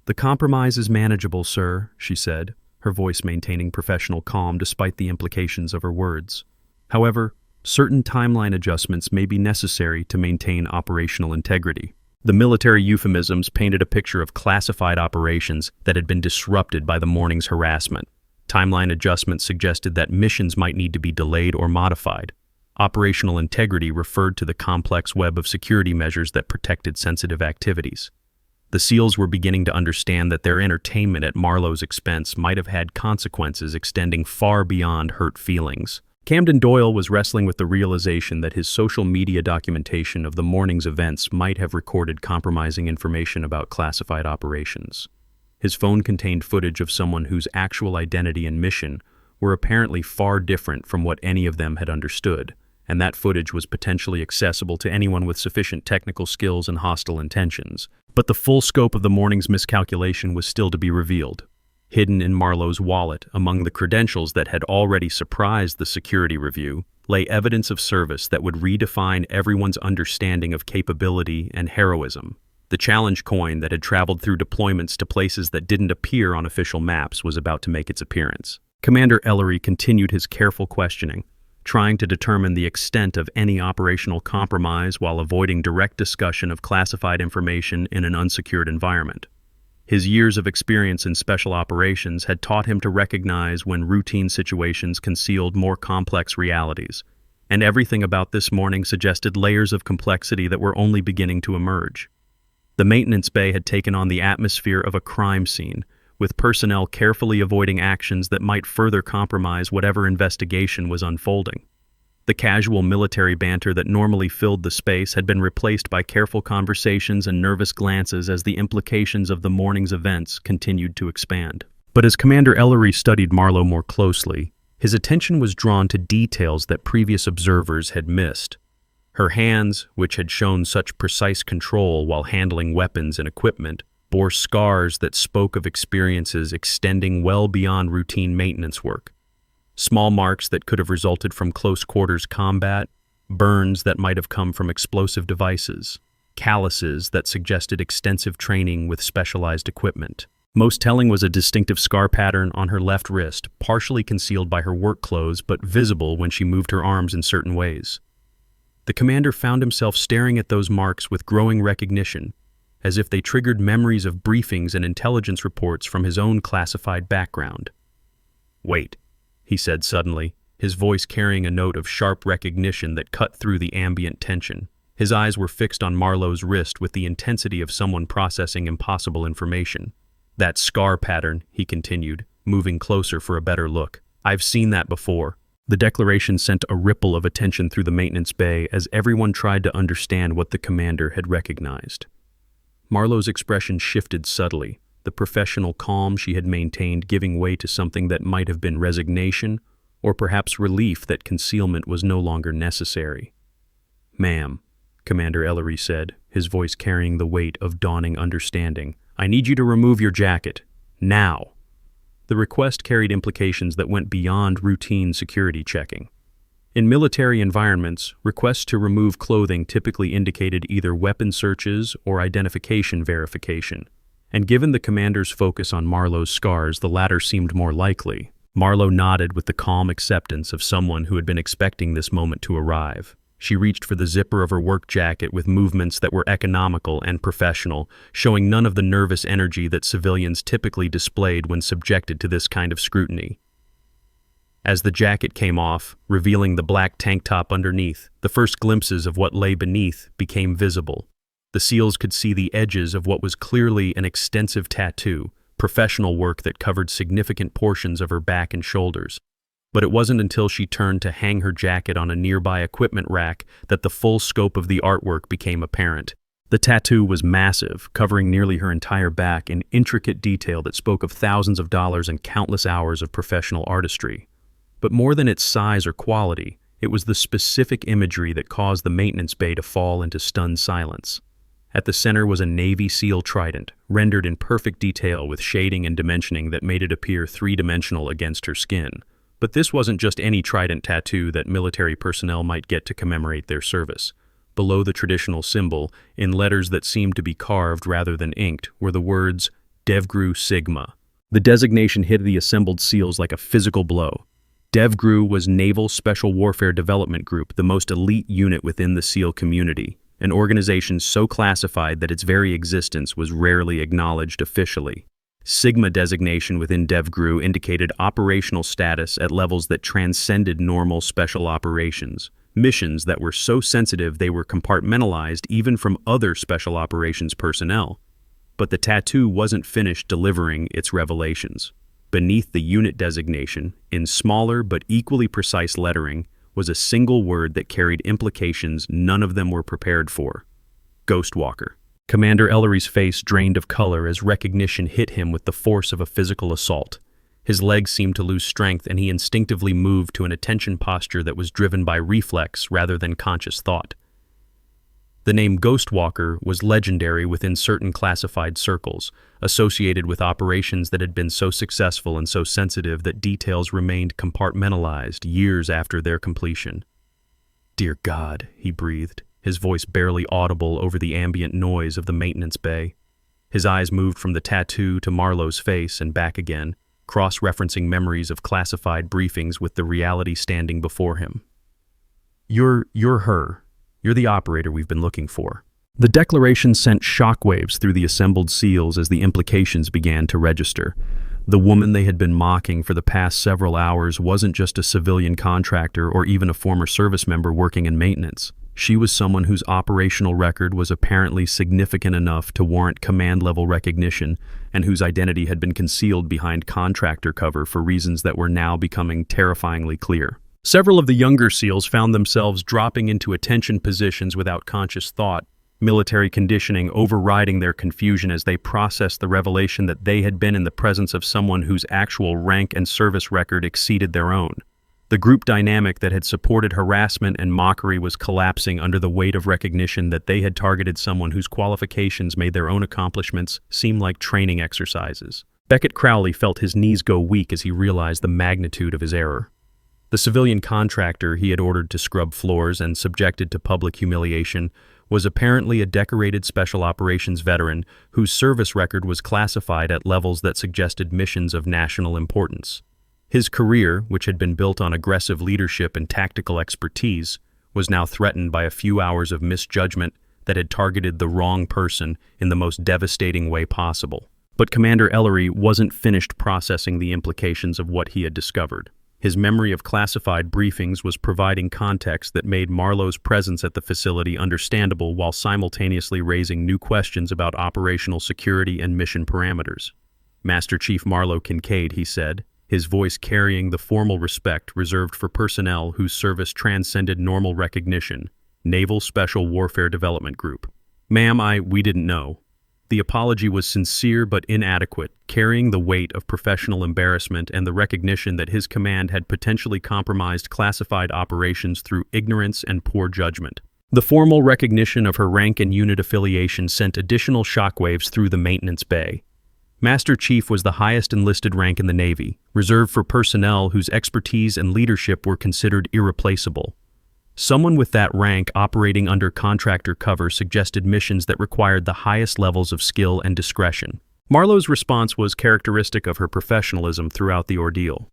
"The compromise is manageable, sir," she said, her voice maintaining professional calm despite the implications of her words. "However, certain timeline adjustments may be necessary to maintain operational integrity." The military euphemisms painted a picture of classified operations that had been disrupted by the morning's harassment. Timeline adjustments suggested that missions might need to be delayed or modified. Operational integrity referred to the complex web of security measures that protected sensitive activities. The SEALs were beginning to understand that their entertainment at Marlowe's expense might have had consequences extending far beyond hurt feelings. Camden Doyle was wrestling with the realization that his social media documentation of the morning's events might have recorded compromising information about classified operations. His phone contained footage of someone whose actual identity and mission were apparently far different from what any of them had understood, and that footage was potentially accessible to anyone with sufficient technical skills and hostile intentions. But the full scope of the morning's miscalculation was still to be revealed. Hidden in Marlowe's wallet, among the credentials that had already surprised the security review, lay evidence of service that would redefine everyone's understanding of capability and heroism. The challenge coin that had traveled through deployments to places that didn't appear on official maps was about to make its appearance. Commander Ellery continued his careful questioning, trying to determine the extent of any operational compromise while avoiding direct discussion of classified information in an unsecured environment. His years of experience in special operations had taught him to recognize when routine situations concealed more complex realities, and everything about this morning suggested layers of complexity that were only beginning to emerge. The maintenance bay had taken on the atmosphere of a crime scene, with personnel carefully avoiding actions that might further compromise whatever investigation was unfolding. The casual military banter that normally filled the space had been replaced by careful conversations and nervous glances as the implications of the morning's events continued to expand. But as Commander Ellery studied Marlowe more closely, his attention was drawn to details that previous observers had missed. Her hands, which had shown such precise control while handling weapons and equipment, bore scars that spoke of experiences extending well beyond routine maintenance work. Small marks that could have resulted from close-quarters combat, burns that might have come from explosive devices, calluses that suggested extensive training with specialized equipment. Most telling was a distinctive scar pattern on her left wrist, partially concealed by her work clothes but visible when she moved her arms in certain ways. The commander found himself staring at those marks with growing recognition, as if they triggered memories of briefings and intelligence reports from his own classified background. "Wait," he said suddenly, his voice carrying a note of sharp recognition that cut through the ambient tension. His eyes were fixed on Marlowe's wrist with the intensity of someone processing impossible information. "That scar pattern," he continued, moving closer for a better look. "I've seen that before. The declaration sent a ripple of attention through the maintenance bay as everyone tried to understand what the commander had recognized. Marlowe's expression shifted subtly, the professional calm she had maintained giving way to something that might have been resignation or perhaps relief that concealment was no longer necessary. "Ma'am," Commander Ellery said, his voice carrying the weight of dawning understanding, "I need you to remove your jacket. Now." The request carried implications that went beyond routine security checking. In military environments, requests to remove clothing typically indicated either weapon searches or identification verification, and given the commander's focus on Marlowe's scars, the latter seemed more likely. Marlowe nodded with the calm acceptance of someone who had been expecting this moment to arrive. She reached for the zipper of her work jacket with movements that were economical and professional, showing none of the nervous energy that civilians typically displayed when subjected to this kind of scrutiny. As the jacket came off, revealing the black tank top underneath, the first glimpses of what lay beneath became visible. The SEALs could see the edges of what was clearly an extensive tattoo, professional work that covered significant portions of her back and shoulders. But it wasn't until she turned to hang her jacket on a nearby equipment rack that the full scope of the artwork became apparent. The tattoo was massive, covering nearly her entire back in intricate detail that spoke of thousands of dollars and countless hours of professional artistry. But more than its size or quality, it was the specific imagery that caused the maintenance bay to fall into stunned silence. At the center was a Navy SEAL trident, rendered in perfect detail with shading and dimensioning that made it appear three-dimensional against her skin. But this wasn't just any trident tattoo that military personnel might get to commemorate their service. Below the traditional symbol, in letters that seemed to be carved rather than inked, were the words DevGru Sigma. The designation hit the assembled SEALs like a physical blow. DevGru was Naval Special Warfare Development Group, the most elite unit within the SEAL community, an organization so classified that its very existence was rarely acknowledged officially. Sigma designation within DevGru indicated operational status at levels that transcended normal special operations, missions that were so sensitive they were compartmentalized even from other special operations personnel. But the tattoo wasn't finished delivering its revelations. Beneath the unit designation, in smaller but equally precise lettering, was a single word that carried implications none of them were prepared for: Ghostwalker. Commander Ellery's face drained of color as recognition hit him with the force of a physical assault. His legs seemed to lose strength, and he instinctively moved to an attention posture that was driven by reflex rather than conscious thought. The name Ghostwalker was legendary within certain classified circles, associated with operations that had been so successful and so sensitive that details remained compartmentalized years after their completion. "Dear God," he breathed, his voice barely audible over the ambient noise of the maintenance bay. His eyes moved from the tattoo to Marlowe's face and back again, cross-referencing memories of classified briefings with the reality standing before him. You're her. You're the operator we've been looking for." The declaration sent shockwaves through the assembled SEALs as the implications began to register. The woman they had been mocking for the past several hours wasn't just a civilian contractor or even a former service member working in maintenance. She was someone whose operational record was apparently significant enough to warrant command-level recognition and whose identity had been concealed behind contractor cover for reasons that were now becoming terrifyingly clear. Several of the younger SEALs found themselves dropping into attention positions without conscious thought, military conditioning overriding their confusion as they processed the revelation that they had been in the presence of someone whose actual rank and service record exceeded their own. The group dynamic that had supported harassment and mockery was collapsing under the weight of recognition that they had targeted someone whose qualifications made their own accomplishments seem like training exercises. Beckett Crowley felt his knees go weak as he realized the magnitude of his error. The civilian contractor he had ordered to scrub floors and subjected to public humiliation was apparently a decorated special operations veteran whose service record was classified at levels that suggested missions of national importance. His career, which had been built on aggressive leadership and tactical expertise, was now threatened by a few hours of misjudgment that had targeted the wrong person in the most devastating way possible. But Commander Ellery wasn't finished processing the implications of what he had discovered. His memory of classified briefings was providing context that made Marlowe's presence at the facility understandable while simultaneously raising new questions about operational security and mission parameters. "Master Chief Marlowe Kincaid," he said, his voice carrying the formal respect reserved for personnel whose service transcended normal recognition. Naval Special Warfare Development Group. Ma'am, we didn't know. The apology was sincere but inadequate, carrying the weight of professional embarrassment and the recognition that his command had potentially compromised classified operations through ignorance and poor judgment. The formal recognition of her rank and unit affiliation sent additional shockwaves through the maintenance bay. Master Chief was the highest enlisted rank in the Navy, reserved for personnel whose expertise and leadership were considered irreplaceable. Someone with that rank operating under contractor cover suggested missions that required the highest levels of skill and discretion. Marlowe's response was characteristic of her professionalism throughout the ordeal.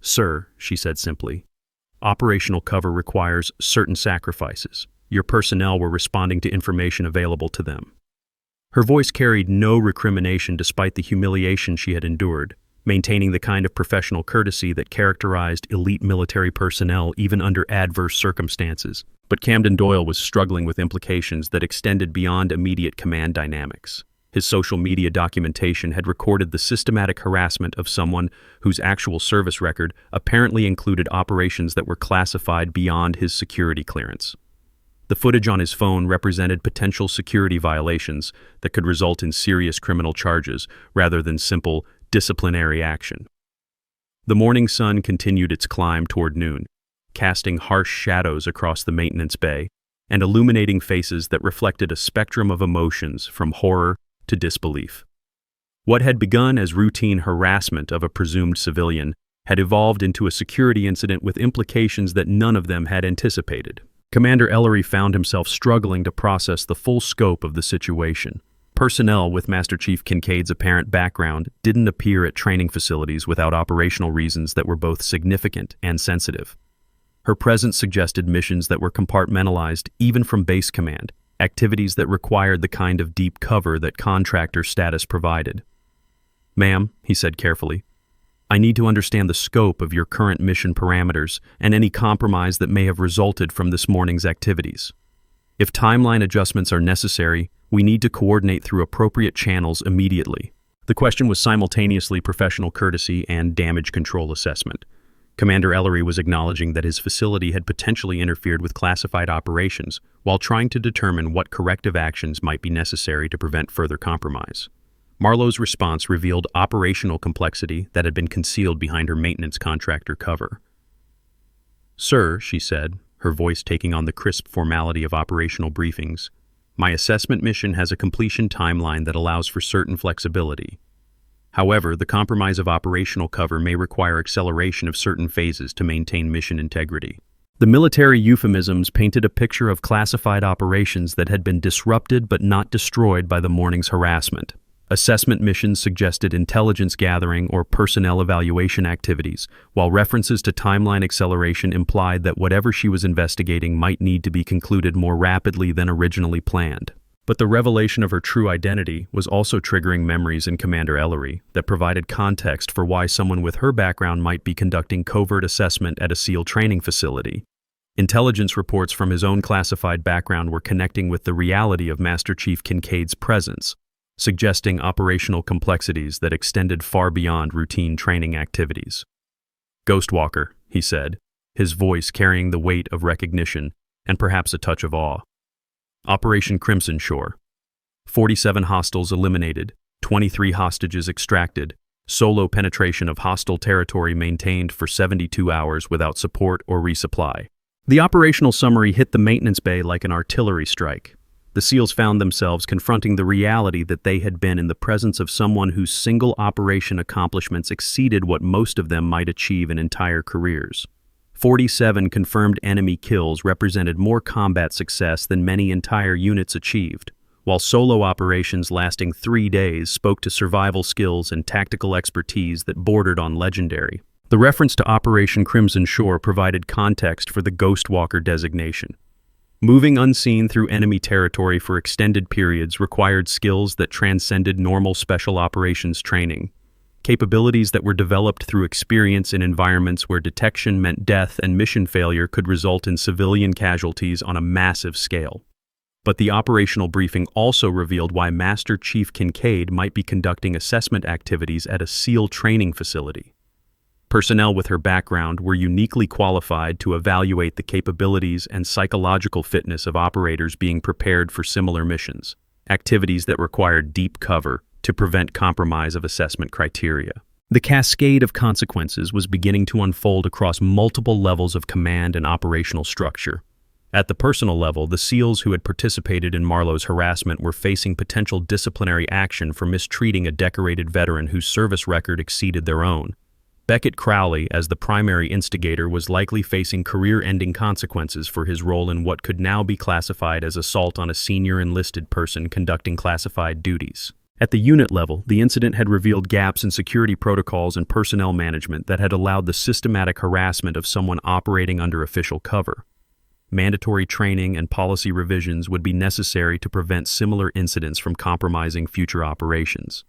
"Sir," she said simply, "operational cover requires certain sacrifices. Your personnel were responding to information available to them." Her voice carried no recrimination despite the humiliation she had endured, maintaining the kind of professional courtesy that characterized elite military personnel even under adverse circumstances. But Camden Doyle was struggling with implications that extended beyond immediate command dynamics. His social media documentation had recorded the systematic harassment of someone whose actual service record apparently included operations that were classified beyond his security clearance. The footage on his phone represented potential security violations that could result in serious criminal charges rather than simple disciplinary action. The morning sun continued its climb toward noon, casting harsh shadows across the maintenance bay and illuminating faces that reflected a spectrum of emotions from horror to disbelief. What had begun as routine harassment of a presumed civilian had evolved into a security incident with implications that none of them had anticipated. Commander Ellery found himself struggling to process the full scope of the situation. Personnel with Master Chief Kincaid's apparent background didn't appear at training facilities without operational reasons that were both significant and sensitive. Her presence suggested missions that were compartmentalized even from base command, activities that required the kind of deep cover that contractor status provided. "Ma'am," he said carefully, "I need to understand the scope of your current mission parameters and any compromise that may have resulted from this morning's activities. If timeline adjustments are necessary, we need to coordinate through appropriate channels immediately." The question was simultaneously professional courtesy and damage control assessment. Commander Ellery was acknowledging that his facility had potentially interfered with classified operations while trying to determine what corrective actions might be necessary to prevent further compromise. Marlowe's response revealed operational complexity that had been concealed behind her maintenance contractor cover. "Sir," she said, her voice taking on the crisp formality of operational briefings, "my assessment mission has a completion timeline that allows for certain flexibility. However, the compromise of operational cover may require acceleration of certain phases to maintain mission integrity." The military euphemisms painted a picture of classified operations that had been disrupted but not destroyed by the morning's harassment. Assessment missions suggested intelligence gathering or personnel evaluation activities, while references to timeline acceleration implied that whatever she was investigating might need to be concluded more rapidly than originally planned. But the revelation of her true identity was also triggering memories in Commander Ellery that provided context for why someone with her background might be conducting covert assessment at a SEAL training facility. Intelligence reports from his own classified background were connecting with the reality of Master Chief Kincaid's presence, suggesting operational complexities that extended far beyond routine training activities. "Ghostwalker," he said, his voice carrying the weight of recognition and perhaps a touch of awe. "Operation Crimson Shore. 47 hostiles eliminated, 23 hostages extracted, solo penetration of hostile territory maintained for 72 hours without support or resupply." The operational summary hit the maintenance bay like an artillery strike. The SEALs found themselves confronting the reality that they had been in the presence of someone whose single operation accomplishments exceeded what most of them might achieve in entire careers. 47 confirmed enemy kills represented more combat success than many entire units achieved, while solo operations lasting 3 days spoke to survival skills and tactical expertise that bordered on legendary. The reference to Operation Crimson Shore provided context for the Ghostwalker designation. Moving unseen through enemy territory for extended periods required skills that transcended normal special operations training, capabilities that were developed through experience in environments where detection meant death and mission failure could result in civilian casualties on a massive scale. But the operational briefing also revealed why Master Chief Kincaid might be conducting assessment activities at a SEAL training facility. Personnel with her background were uniquely qualified to evaluate the capabilities and psychological fitness of operators being prepared for similar missions, activities that required deep cover to prevent compromise of assessment criteria. The cascade of consequences was beginning to unfold across multiple levels of command and operational structure. At the personal level, the SEALs who had participated in Marlowe's harassment were facing potential disciplinary action for mistreating a decorated veteran whose service record exceeded their own. Beckett Crowley, as the primary instigator, was likely facing career-ending consequences for his role in what could now be classified as assault on a senior enlisted person conducting classified duties. At the unit level, the incident had revealed gaps in security protocols and personnel management that had allowed the systematic harassment of someone operating under official cover. Mandatory training and policy revisions would be necessary to prevent similar incidents from compromising future operations.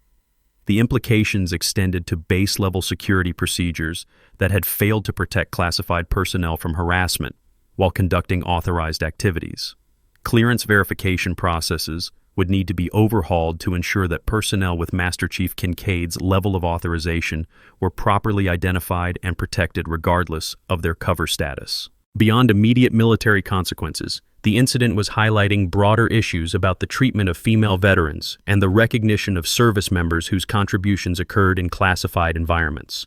The implications extended to base-level security procedures that had failed to protect classified personnel from harassment while conducting authorized activities. Clearance verification processes would need to be overhauled to ensure that personnel with Master Chief Kincaid's level of authorization were properly identified and protected regardless of their cover status. Beyond immediate military consequences, the incident was highlighting broader issues about the treatment of female veterans and the recognition of service members whose contributions occurred in classified environments.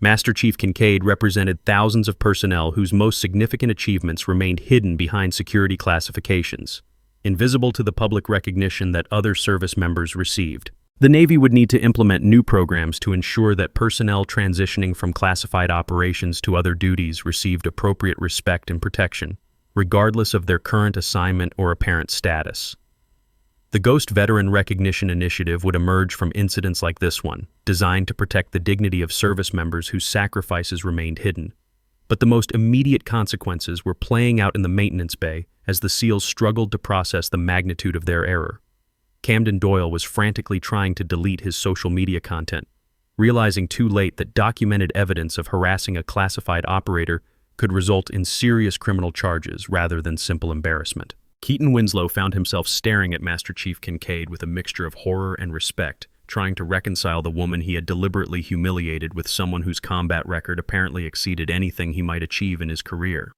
Master Chief Kincaid represented thousands of personnel whose most significant achievements remained hidden behind security classifications, invisible to the public recognition that other service members received. The Navy would need to implement new programs to ensure that personnel transitioning from classified operations to other duties received appropriate respect and protection, regardless of their current assignment or apparent status. The Ghost Veteran Recognition Initiative would emerge from incidents like this one, designed to protect the dignity of service members whose sacrifices remained hidden. But the most immediate consequences were playing out in the maintenance bay as the SEALs struggled to process the magnitude of their error. Camden Doyle was frantically trying to delete his social media content, realizing too late that documented evidence of harassing a classified operator could result in serious criminal charges rather than simple embarrassment. Keaton Winslow found himself staring at Master Chief Kincaid with a mixture of horror and respect, trying to reconcile the woman he had deliberately humiliated with someone whose combat record apparently exceeded anything he might achieve in his career.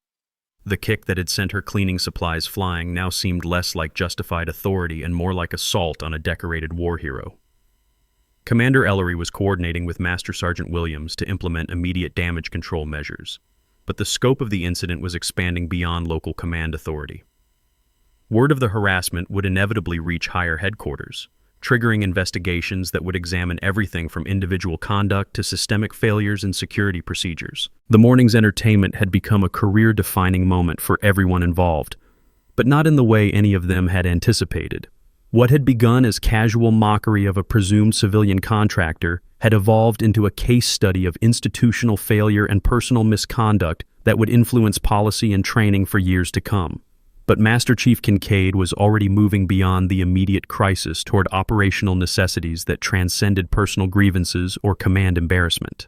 The kick that had sent her cleaning supplies flying now seemed less like justified authority and more like assault on a decorated war hero. Commander Ellery was coordinating with Master Sergeant Williams to implement immediate damage control measures, but the scope of the incident was expanding beyond local command authority. Word of the harassment would inevitably reach higher headquarters, triggering investigations that would examine everything from individual conduct to systemic failures in security procedures. The morning's entertainment had become a career-defining moment for everyone involved, but not in the way any of them had anticipated. What had begun as casual mockery of a presumed civilian contractor had evolved into a case study of institutional failure and personal misconduct that would influence policy and training for years to come. But Master Chief Kincaid was already moving beyond the immediate crisis toward operational necessities that transcended personal grievances or command embarrassment.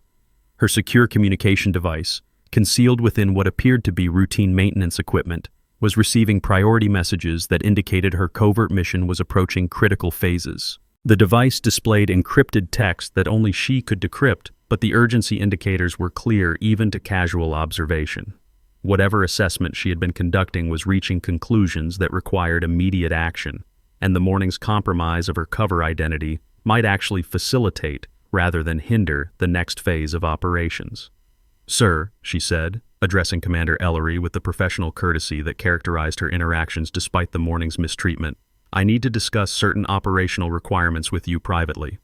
Her secure communication device, concealed within what appeared to be routine maintenance equipment, was receiving priority messages that indicated her covert mission was approaching critical phases. The device displayed encrypted text that only she could decrypt, but the urgency indicators were clear even to casual observation. Whatever assessment she had been conducting was reaching conclusions that required immediate action, and the morning's compromise of her cover identity might actually facilitate, rather than hinder, the next phase of operations. "Sir," she said, addressing Commander Ellery with the professional courtesy that characterized her interactions despite the morning's mistreatment, "I need to discuss certain operational requirements with you privately.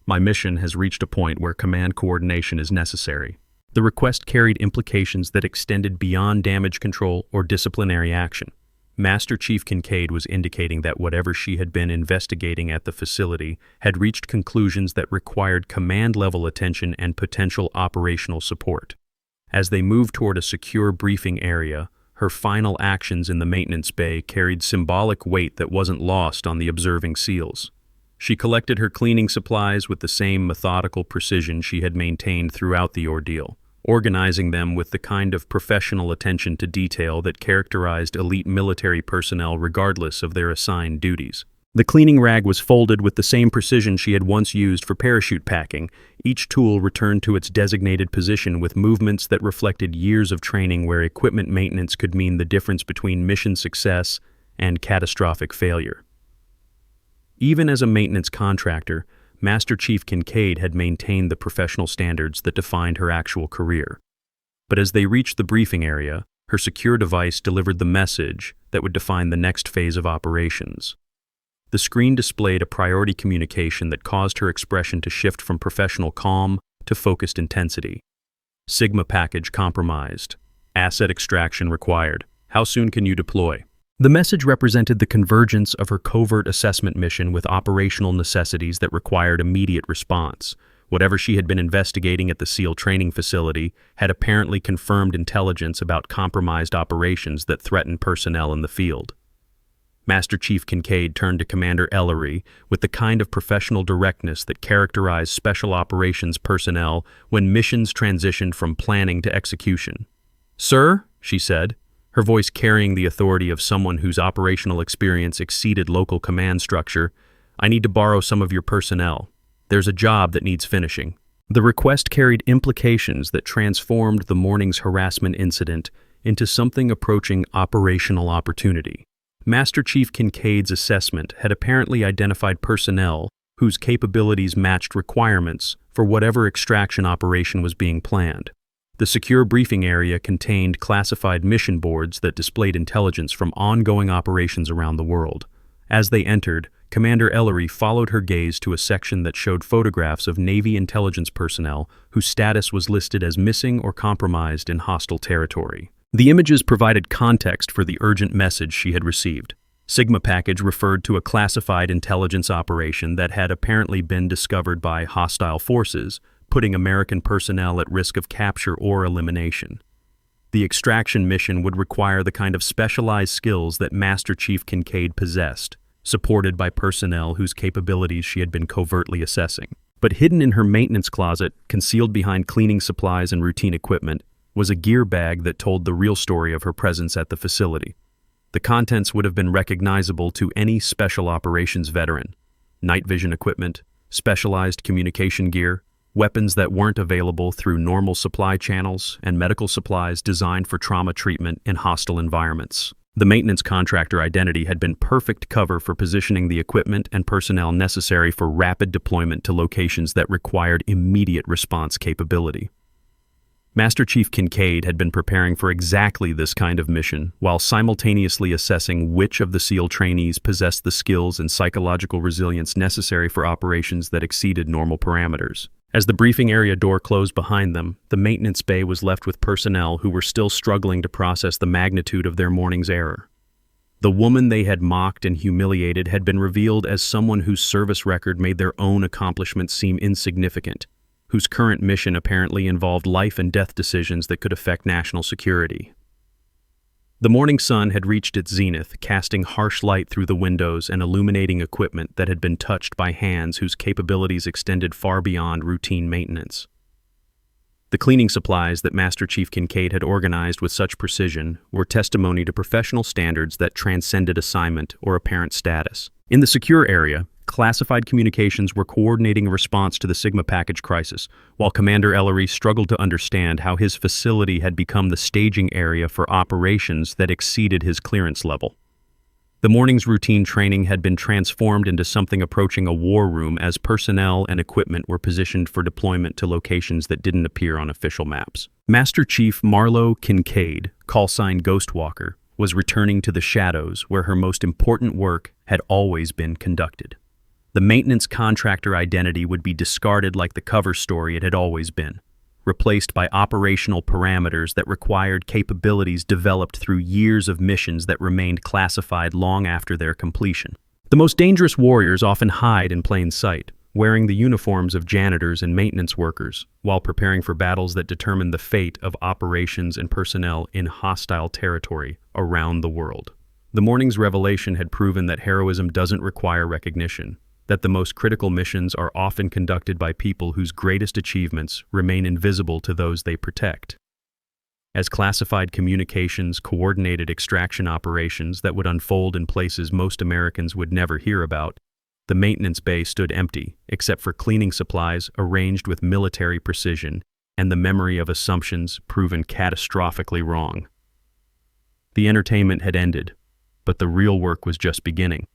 My mission has reached a point where command coordination is necessary." The request carried implications that extended beyond damage control or disciplinary action. Master Chief Kincaid was indicating that whatever she had been investigating at the facility had reached conclusions that required command-level attention and potential operational support. As they moved toward a secure briefing area, her final actions in the maintenance bay carried symbolic weight that wasn't lost on the observing SEALs. She collected her cleaning supplies with the same methodical precision she had maintained throughout the ordeal, organizing them with the kind of professional attention to detail that characterized elite military personnel regardless of their assigned duties. The cleaning rag was folded with the same precision she had once used for parachute packing. Each tool returned to its designated position with movements that reflected years of training where equipment maintenance could mean the difference between mission success and catastrophic failure. Even as a maintenance contractor, Master Chief Kincaid had maintained the professional standards that defined her actual career. But as they reached the briefing area, her secure device delivered the message that would define the next phase of operations. The screen displayed a priority communication that caused her expression to shift from professional calm to focused intensity. Sigma package compromised. Asset extraction required. How soon can you deploy? The message represented the convergence of her covert assessment mission with operational necessities that required immediate response. Whatever she had been investigating at the SEAL training facility had apparently confirmed intelligence about compromised operations that threatened personnel in the field. Master Chief Kincaid turned to Commander Ellery with the kind of professional directness that characterized special operations personnel when missions transitioned from planning to execution. "Sir," she said, her voice carrying the authority of someone whose operational experience exceeded local command structure, "I need to borrow some of your personnel. There's a job that needs finishing." The request carried implications that transformed the morning's harassment incident into something approaching operational opportunity. Master Chief Kincaid's assessment had apparently identified personnel whose capabilities matched requirements for whatever extraction operation was being planned. The secure briefing area contained classified mission boards that displayed intelligence from ongoing operations around the world. As they entered, Commander Ellery followed her gaze to a section that showed photographs of Navy intelligence personnel whose status was listed as missing or compromised in hostile territory. The images provided context for the urgent message she had received. Sigma package referred to a classified intelligence operation that had apparently been discovered by hostile forces, putting American personnel at risk of capture or elimination. The extraction mission would require the kind of specialized skills that Master Chief Kincaid possessed, supported by personnel whose capabilities she had been covertly assessing. But hidden in her maintenance closet, concealed behind cleaning supplies and routine equipment, was a gear bag that told the real story of her presence at the facility. The contents would have been recognizable to any special operations veteran: night vision equipment, specialized communication gear, weapons that weren't available through normal supply channels, and medical supplies designed for trauma treatment in hostile environments. The maintenance contractor identity had been perfect cover for positioning the equipment and personnel necessary for rapid deployment to locations that required immediate response capability. Master Chief Kincaid had been preparing for exactly this kind of mission, while simultaneously assessing which of the SEAL trainees possessed the skills and psychological resilience necessary for operations that exceeded normal parameters. As the briefing area door closed behind them, the maintenance bay was left with personnel who were still struggling to process the magnitude of their morning's error. The woman they had mocked and humiliated had been revealed as someone whose service record made their own accomplishments seem insignificant, whose current mission apparently involved life and death decisions that could affect national security. The morning sun had reached its zenith, casting harsh light through the windows and illuminating equipment that had been touched by hands whose capabilities extended far beyond routine maintenance. The cleaning supplies that Master Chief Kincaid had organized with such precision were testimony to professional standards that transcended assignment or apparent status. In the secure area, classified communications were coordinating a response to the Sigma package crisis, while Commander Ellery struggled to understand how his facility had become the staging area for operations that exceeded his clearance level. The morning's routine training had been transformed into something approaching a war room as personnel and equipment were positioned for deployment to locations that didn't appear on official maps. Master Chief Marlo Kincaid, callsign Ghostwalker, was returning to the shadows where her most important work had always been conducted. The maintenance contractor identity would be discarded like the cover story it had always been, replaced by operational parameters that required capabilities developed through years of missions that remained classified long after their completion. The most dangerous warriors often hide in plain sight, wearing the uniforms of janitors and maintenance workers, while preparing for battles that determine the fate of operations and personnel in hostile territory around the world. The morning's revelation had proven that heroism doesn't require recognition, that the most critical missions are often conducted by people whose greatest achievements remain invisible to those they protect. As classified communications coordinated extraction operations that would unfold in places most Americans would never hear about, the maintenance bay stood empty, except for cleaning supplies arranged with military precision and the memory of assumptions proven catastrophically wrong. The entertainment had ended, but the real work was just beginning.